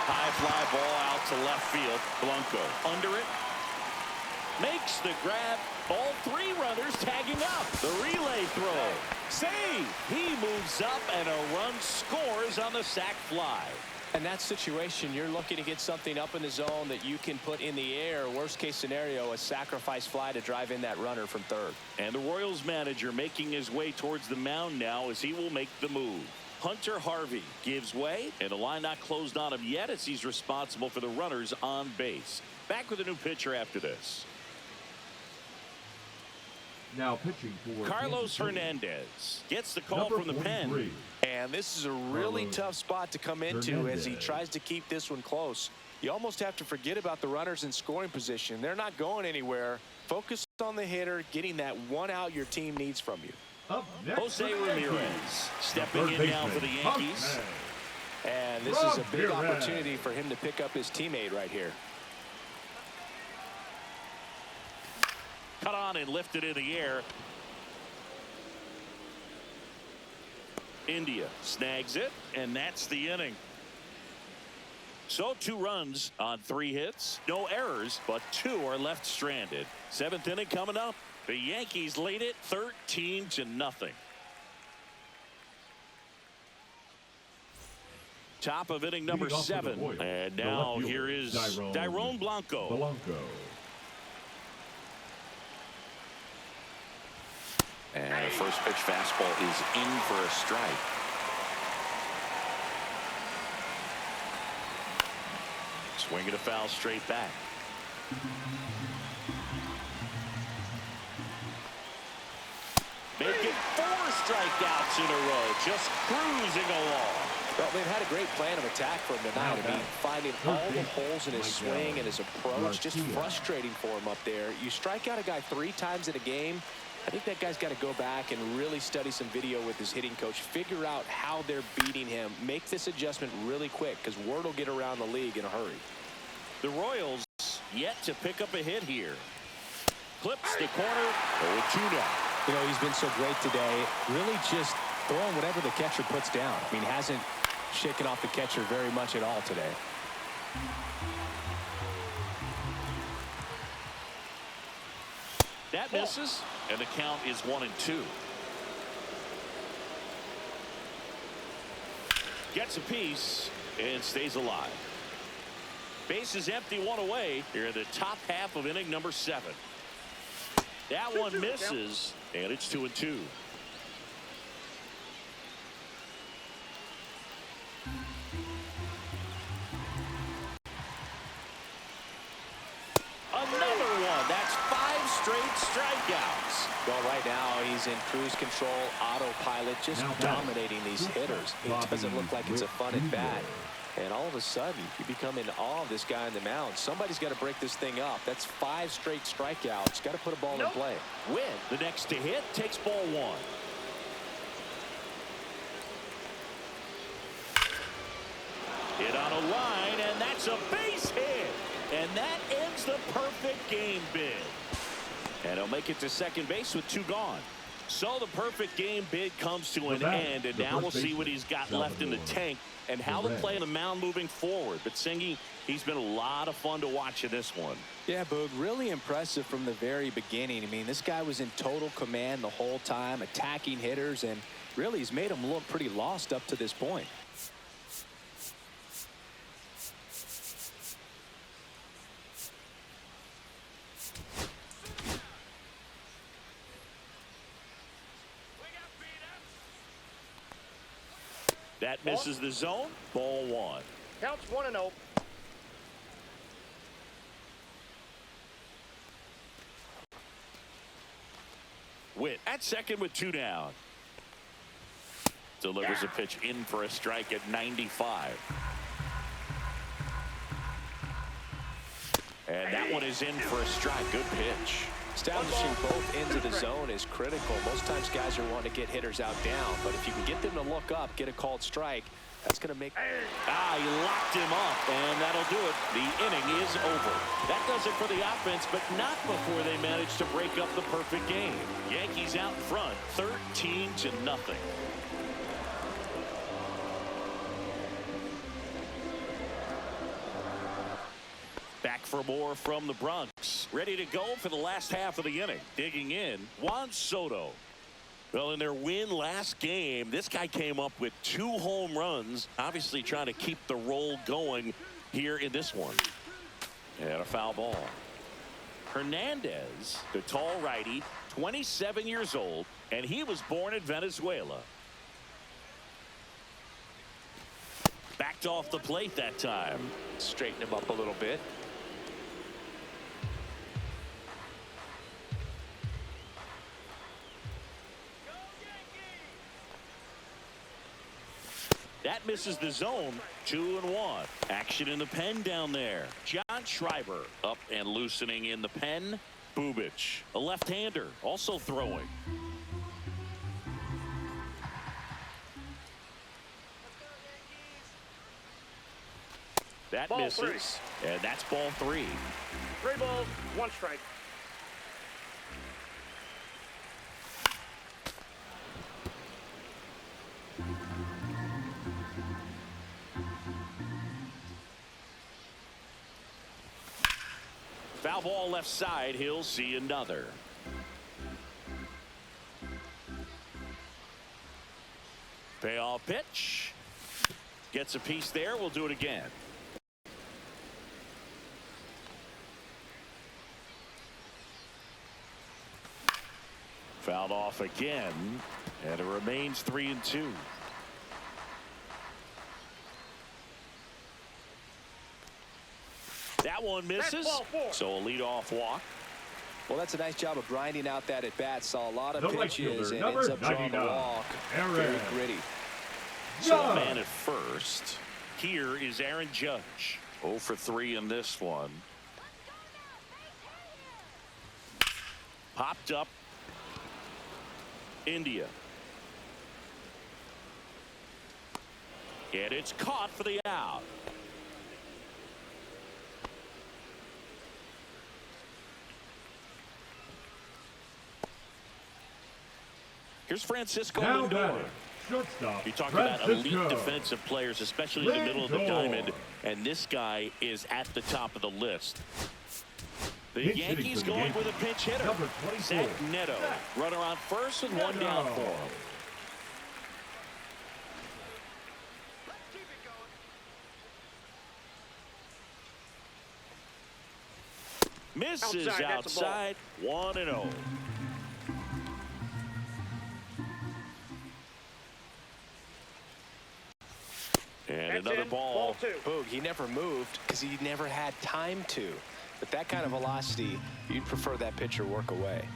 High fly ball out to left field. Blanco under it. Makes the grab. All 3 runners tagging up. The relay throw. Save. He moves up and a run scores on the sac fly. In that situation, you're looking to get something up in the zone that you can put in the air. Worst case scenario, a sacrifice fly to drive in that runner from third. And the Royals manager making his way towards the mound now as he will make the move. Hunter Harvey gives way, and the line not closed on him yet as he's responsible for the runners on base. Back with a new pitcher after this. Now pitching for Carlos Hernandez gets the call number from the 43. pen. And this is a really Carlos tough spot to come into as he Hernandez. tries to keep this one close. You almost have to forget about the runners in scoring position. They're not going anywhere. Focus on the hitter, getting that 1 out your team needs from you. Up next Jose for the Yankees, Ramirez stepping third in now for the baseman, Yankees. Jose. And this is a big Ramirez. opportunity for him to pick up his teammate right here. Cut on and lifted in the air. India snags it, and that's the inning. So 2 runs on 3 hits, no errors, but 2 are left stranded. 7th inning coming up. The Yankees lead it 13-0. Top of inning number Leading off for the 7, Royals, and the now left here fielder, is Dairon Blanco. Blanco. And first pitch fastball is in for a strike. Swinging a foul straight back. Making 4 strikeouts in a row, just cruising along. Well, they've had a great plan of attack for him tonight. I mean, finding all the holes in his swing and his approach, just frustrating for him up there. You strike out a guy 3 times in a game, I think that guy's got to go back and really study some video with his hitting coach, figure out how they're beating him, make this adjustment really quick because word will get around the league in a hurry. The Royals yet to pick up a hit here. Clips the corner, 0-2 now. You know, he's been so great today, really just throwing whatever the catcher puts down. I mean, hasn't shaken off the catcher very much at all today. That misses, and the count is 1-2. Gets a piece and stays alive. Base is empty, 1 away here in the top half of inning number 7. That one misses, and it's 2-2. Another one. That's 5 straight strikeouts. Well, right now he's in cruise control, autopilot, just dominating these hitters. It doesn't look like it's a fun at bat. And all of a sudden, you become in awe of this guy on the mound. Somebody's got to break this thing up. That's 5 straight strikeouts. Got to put a ball in play. Win. The next to hit takes ball 1. Hit on a line, and that's a base hit. And that ends the perfect game bid. And he'll make it to second base with 2 gone. So the perfect game bid comes to an end, and now we'll see what he's got left in the tank and how to play on the mound moving forward. But Singy, he's been a lot of fun to watch in this one. Yeah, Boog, really impressive from the very beginning. I mean, this guy was in total command the whole time, attacking hitters, and really he's made them look pretty lost up to this point. That misses the zone. Ball 1. Counts 1-0. Witt at second with 2 down. Delivers a pitch in for a strike at 95. And that one is in for a strike. Good pitch. Establishing both ends of the zone is critical. Most times guys are wanting to get hitters out down, but if you can get them to look up, get a called strike, that's going to make... He locked him up, and that'll do it. The inning is over. That does it for the offense, but not before they manage to break up the perfect game. Yankees out in front, 13-0. Back for more from the Bronx. Ready to go for the last half of the inning. Digging in, Juan Soto. Well, in their win last game, this guy came up with 2 home runs, obviously trying to keep the roll going here in this one. And a foul ball. Hernandez, the tall righty, 27 years old, and he was born in Venezuela. Backed off the plate that time. Straighten him up a little bit. That misses the zone. 2-1. Action in the pen down there. John Schreiber up and loosening in the pen. Bubich, a left-hander, also throwing. That Ball misses. 3. And that's ball 3. 3 balls, 1 strike. Foul ball left side. He'll see another. Payoff pitch. Gets a piece there. We'll do it again. Fouled off again, and it remains 3-2. That one misses, so a leadoff walk. Well, that's a nice job of grinding out that at bat. Saw a lot of The right pitches fielder, and ends up number drawing a 99, walk. Aaron. Very gritty. So a man at first. Here is Aaron Judge. 0 for 3 in this one. Popped up. India. And it's caught for the out. Here's Francisco Now Lindor. batting, shortstop, You talk about elite Francisco. defensive players, especially in the middle of the Lindor. diamond, and this guy is at the top of the list. The Pinch hitting Yankees for the going Yankees. with a pinch hitter. Number 24. Zach Neto. Runner on first and 1 down for him. Misses outside. 1-0. And another ball. Boog, he never moved because he never had time to. But that kind of velocity, you'd prefer that pitcher work away.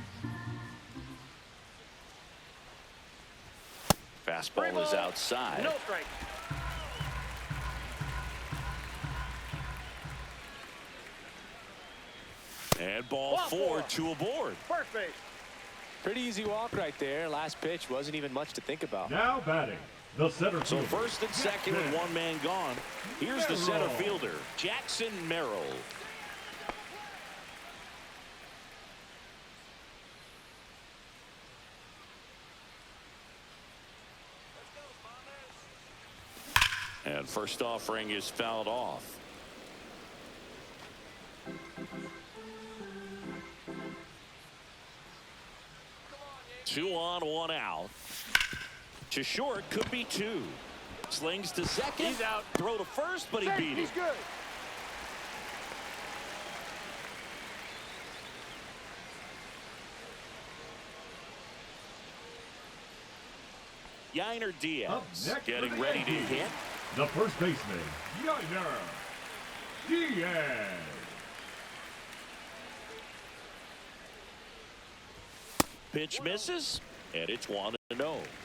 Fastball is outside. No strike. And ball 4, 2 aboard. First base. Pretty easy walk right there. Last pitch wasn't even much to think about. Now batting, The center So fielder. first and second with one man gone. Here's the center fielder, Jackson Merrill. And first offering is fouled off. Two on, one out. To short, could be two. Slings to second. He's out. Throw to first, but he beat him. He's good. Yainer Up Diaz next getting for the ready to Yankees, hit. The first baseman, Yainer Diaz. Pitch misses, and it's 1-0.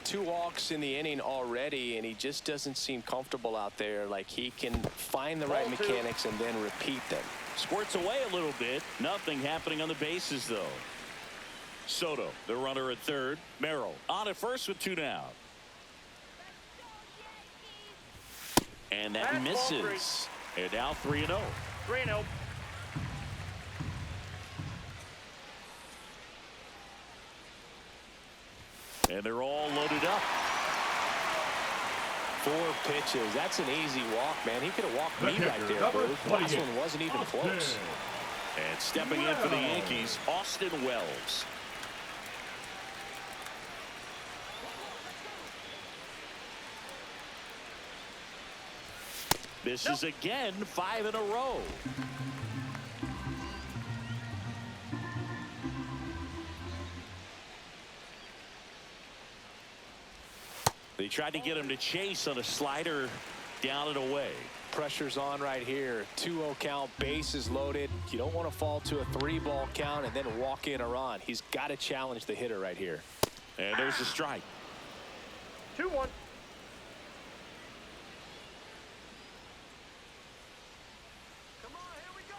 2 walks in the inning already, and he just doesn't seem comfortable out there. Like he can find the right mechanics and then repeat them. Squirts away a little bit. Nothing happening on the bases, though. Soto, the runner at third. Merrill on at first with 2 down. And that That's ball three. misses. And now 3-0. 3-0. And they're all loaded up. 4 pitches. That's an easy walk, man. He could have walked me right there, Number Boo. 28. Last one wasn't even close. And stepping in for the Yankees, Austin Wells. This is again 5 in a row. They tried to get him to chase on a slider down and away. Pressure's on right here. 2-0 count, bases loaded. You don't want to fall to a 3-ball count and then walk in or on. He's got to challenge the hitter right here. And there's a strike. 2-1. Come on, here we go.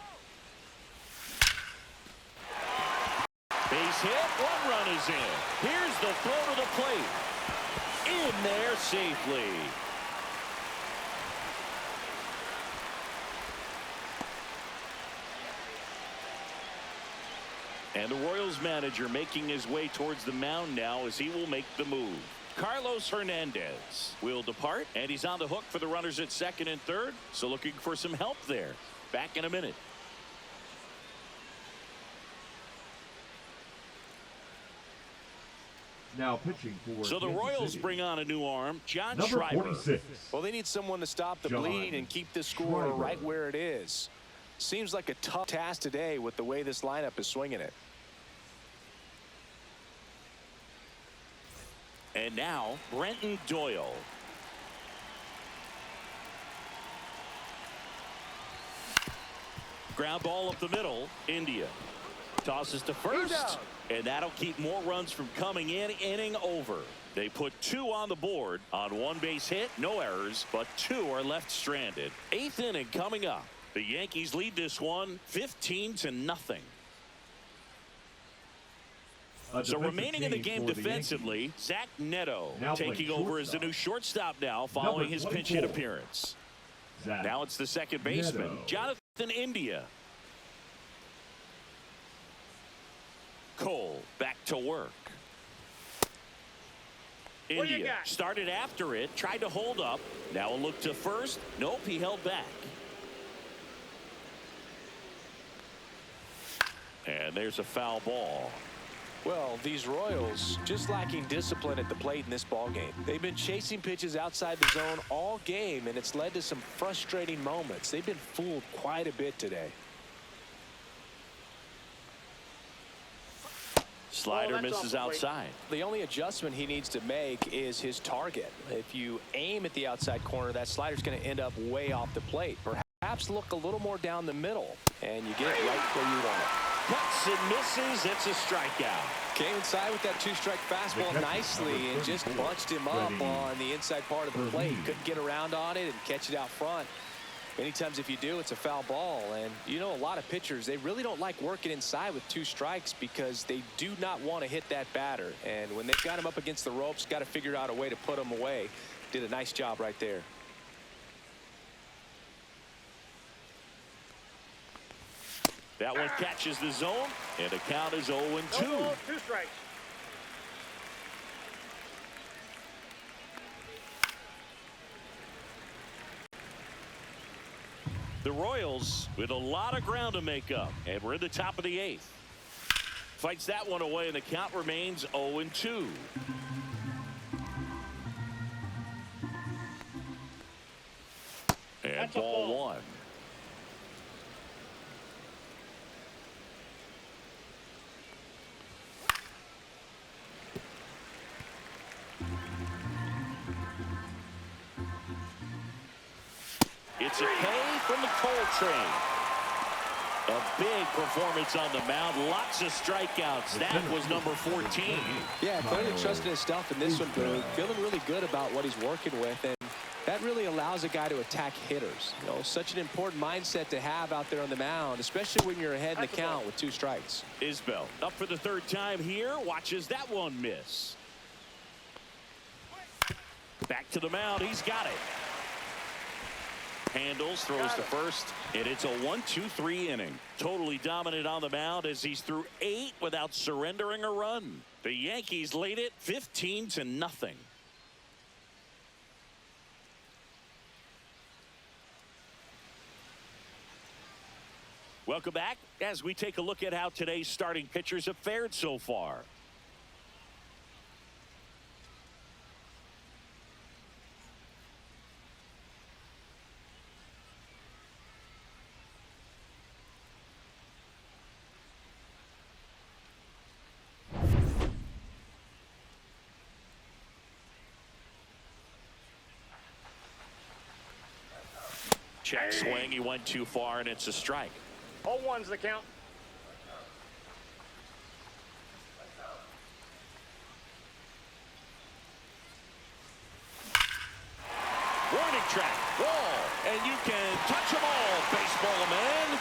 Base hit, 1 run is in. Here's the throw to the plate. In there safely. And the Royals manager making his way towards the mound now as he will make the move. Carlos Hernandez will depart, and he's on the hook for the runners at second and third, so looking for some help there. Back in a minute. Now pitching for So the Kansas Royals City. bring on a new arm, John Number Schreiber. 46. Well, they need someone to stop the John bleed and keep this score Schreiber. right where it is. Seems like a tough task today with the way this lineup is swinging it. And now Brenton Doyle. Ground ball up the middle. India tosses to first, and that'll keep more runs from coming in. Inning over. They put 2 on the board on 1 base hit, no errors, but 2 are left stranded. 8th inning coming up. The Yankees lead this one 15-0. So remaining in the game defensively, Zach Neto Now taking playing over as the shortstop. new shortstop now following Number his pinch hit 24. appearance. Zach Now it's the second baseman, Neto. Jonathan India. Cole back to work. What do you India got? started after it, tried to hold up. Now a look to first. Nope, he held back. And there's a foul ball. Well, these Royals just lacking discipline at the plate in this ball game. They've been chasing pitches outside the zone all game, and it's led to some frustrating moments. They've been fooled quite a bit today. Slider that's misses off the plate. outside. The only adjustment he needs to make is his target. If you aim at the outside corner, that slider's going to end up way off the plate. Perhaps look a little more down the middle, and you get it right where you want it. Cuts and misses. It's a strikeout. Came inside with that 2-strike fastball nicely and just bunched him up on the inside part of the plate. Couldn't get around on it and catch it out front. Many times if you do, it's a foul ball. And you know, a lot of pitchers, they really don't like working inside with 2 strikes because they do not want to hit that batter. And when they've got him up against the ropes, got to figure out a way to put him away. Did a nice job right there. That one catches the zone, and the count is 0-2. No ball, 2 strikes. The Royals with a lot of ground to make up, and we're in the top of the 8th. Fights that one away, and the count remains 0-2. And That's a ball ball. 1. It's a K from the Coltrane. A big performance on the mound. Lots of strikeouts. That was number 14. Yeah, clearly trusting his stuff in this one, Boog. Feeling really good about what he's working with, and that really allows a guy to attack hitters. You know, such an important mindset to have out there on the mound, especially when you're ahead in the count with 2 strikes. Isbell up for the 3rd time here. Watches that one miss. Back to the mound. He's got it. Handles, throws to first, and it's a 1-2-3 inning. Totally dominant on the mound as he's through 8 without surrendering a run. The Yankees lead it 15-0. Welcome back as we take a look at how today's starting pitchers have fared so far. Check swing. He went too far, and it's a strike. 0-1's the count. Warning track. Ball. And you can touch them all, baseball man.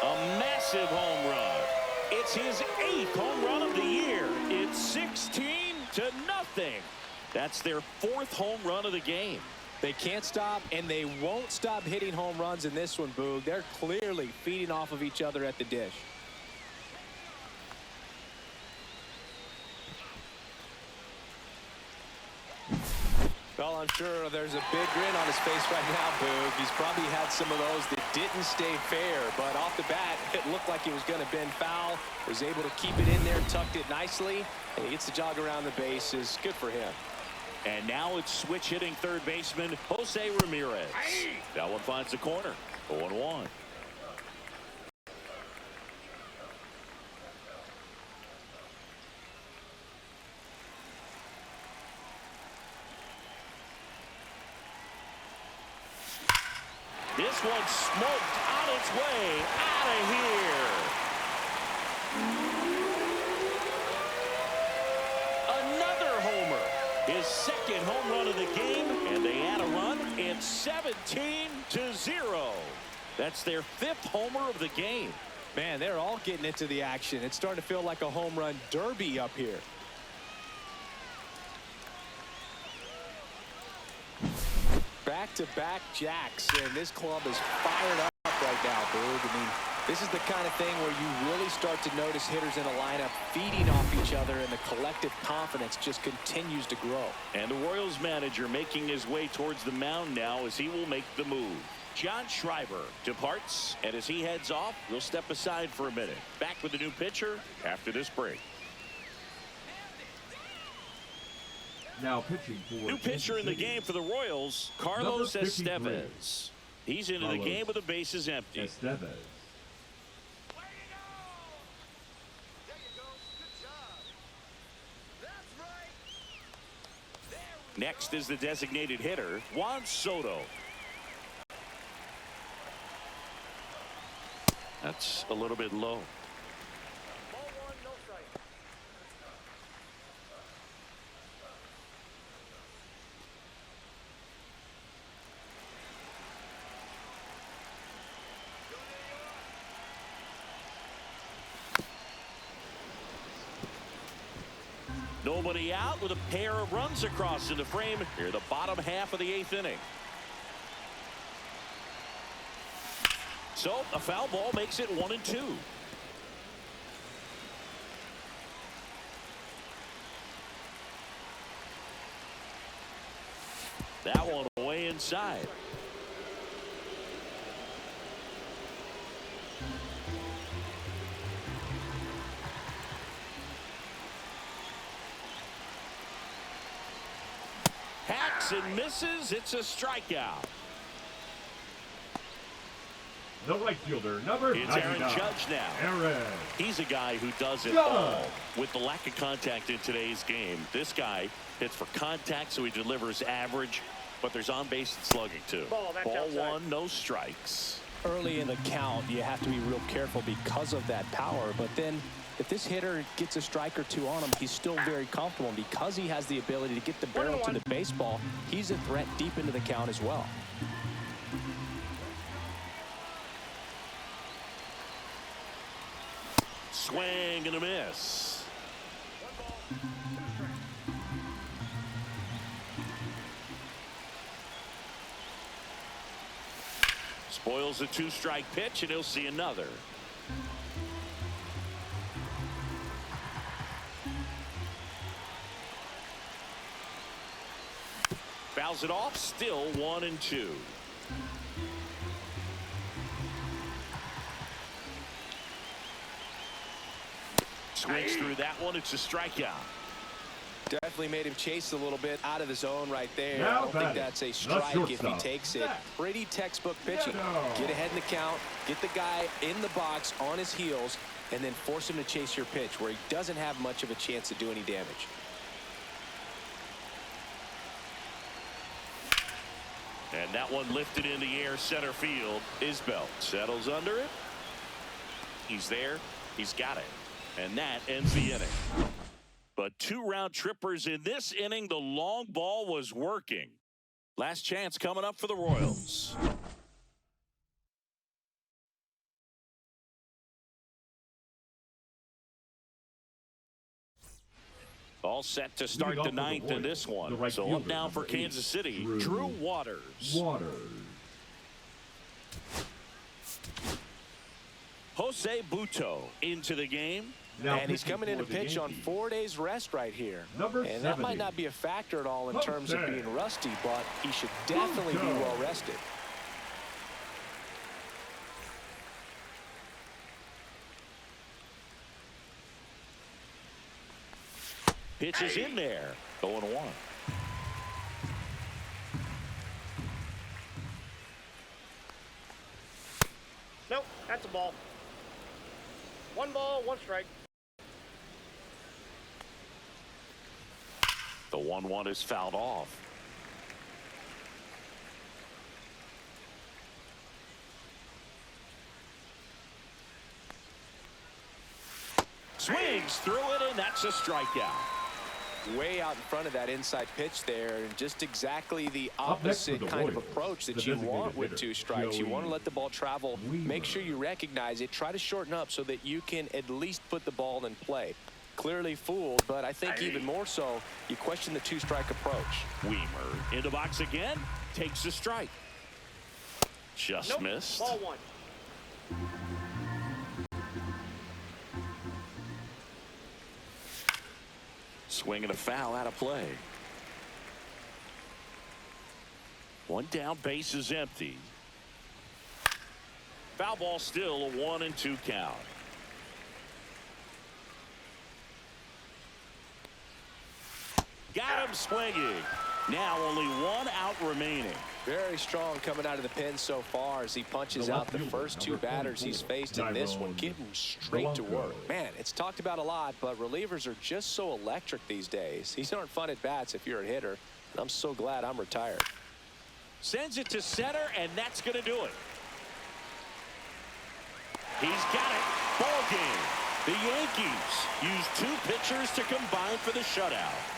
A massive home run. It's his 8th home run of the year. It's 16-0. That's their 4th home run of the game. They can't stop, and they won't stop hitting home runs in this one, Boog. They're clearly feeding off of each other at the dish. Well, I'm sure there's a big grin on his face right now, Boog. He's probably had some of those that didn't stay fair, but off the bat, it looked like he was going to bend foul. Was able to keep it in there, tucked it nicely, and he gets the jog around the bases. Good for him. And now it's switch hitting third baseman Jose Ramirez. That one finds the corner. 0-1. This one smoked on its way out of here. Another homer. His 2nd home run of the game, and they add a run. It's 17-0. That's their 5th homer of the game. Man, they're all getting into the action. It's starting to feel like a home run derby up here. Back-to-back jacks, and this club is fired up right now, Boog. I mean, this is the kind of thing where you really start to notice hitters in a lineup feeding off each other, and the collective confidence just continues to grow. And the Royals manager making his way towards the mound now as he will make the move. John Schreiber departs, and as he heads off, we'll step aside for a minute. Back with the new pitcher after this break. Now pitching for New pitcher in the game for the Royals, Carlos Number 53. Estevez. He's into the Carlos game with the bases empty. Estevez. Next is the designated hitter, Juan Soto. That's a little bit low. Ball 1, no strike. Nobody out with a pair of runs across into frame here, the bottom half of the 8th inning. So a foul ball makes it 1-2. That one way inside. Hacks and misses. It's a strikeout. The right fielder, number It's 99. Aaron Judge now. Aaron. He's a guy who does it Judge. all. With the lack of contact in today's game, this guy hits for contact, so he delivers average, but there's on-base and slugging too. Ball Ball 1, no strikes. Early in the count, you have to be real careful because of that power. But then if this hitter gets a strike or two on him, he's still very comfortable. And because he has the ability to get the barrel to the baseball, he's a threat deep into the count as well. Swing and a miss. Spoils a 2-strike pitch, and he'll see another. Fouls it off, still 1-2. Swings through that one. It's a strikeout. Definitely made him chase a little bit out of the zone right there. Now I don't think batting, that's a the strike if he shortstop. takes it. Pretty textbook pitching. Neto. Get ahead in the count, get the guy in the box on his heels, and then force him to chase your pitch where he doesn't have much of a chance to do any damage. And that one lifted in the air center field. Isbell settles under it. He's there. He's got it. And that ends the inning. But 2 round trippers in this inning. The long ball was working. Last chance coming up for the Royals. All set to start the 9th in this one. Right so fielder, up now for number Kansas 8, City, Drew Waters. Jose Buto into the game. Now And he's pitching coming in to for the pitch on Yankees. 4 days rest right here. Number And that might 70. not be a factor at all in terms of Okay. being rusty, but he should definitely be Buto. well rested. Pitch is in there. 0-1. Nope, that's a ball. 1 ball, 1 strike. The 1-1 is fouled off. Swings through it, and that's a strikeout. Way out in front of that inside pitch there, and just exactly the Up next for opposite the kind of Royals, approach that the you designated want with hitter, 2 strikes. You Joey want to let the ball travel, Wheeler. make sure you recognize it, try to shorten up so that you can at least put the ball in play. Clearly fooled, but I think even more so, you question the 2-strike approach. Weimer into box again, takes a strike. Just Nope, missed. ball 1. Swing and a foul out of play. 1 down, base is empty. Foul ball, still a 1-2 count. Got him swinging. Now only 1 out remaining. Very strong coming out of the pen so far as he punches The out left the fielder, first 2 number batters he's 24, faced in this one, Tyrone getting straight to Blanco. work. Man, it's talked about a lot, but relievers are just so electric these days. These aren't fun at bats if you're a hitter, and I'm so glad I'm retired. Sends it to center, and that's going to do it. He's got it. Ball game. The Yankees use 2 pitchers to combine for the shutout.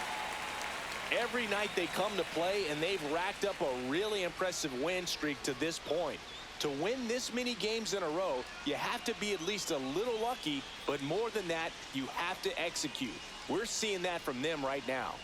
Every night they come to play, and they've racked up a really impressive win streak to this point. To win this many games in a row, you have to be at least a little lucky, but more than that, you have to execute. We're seeing that from them right now.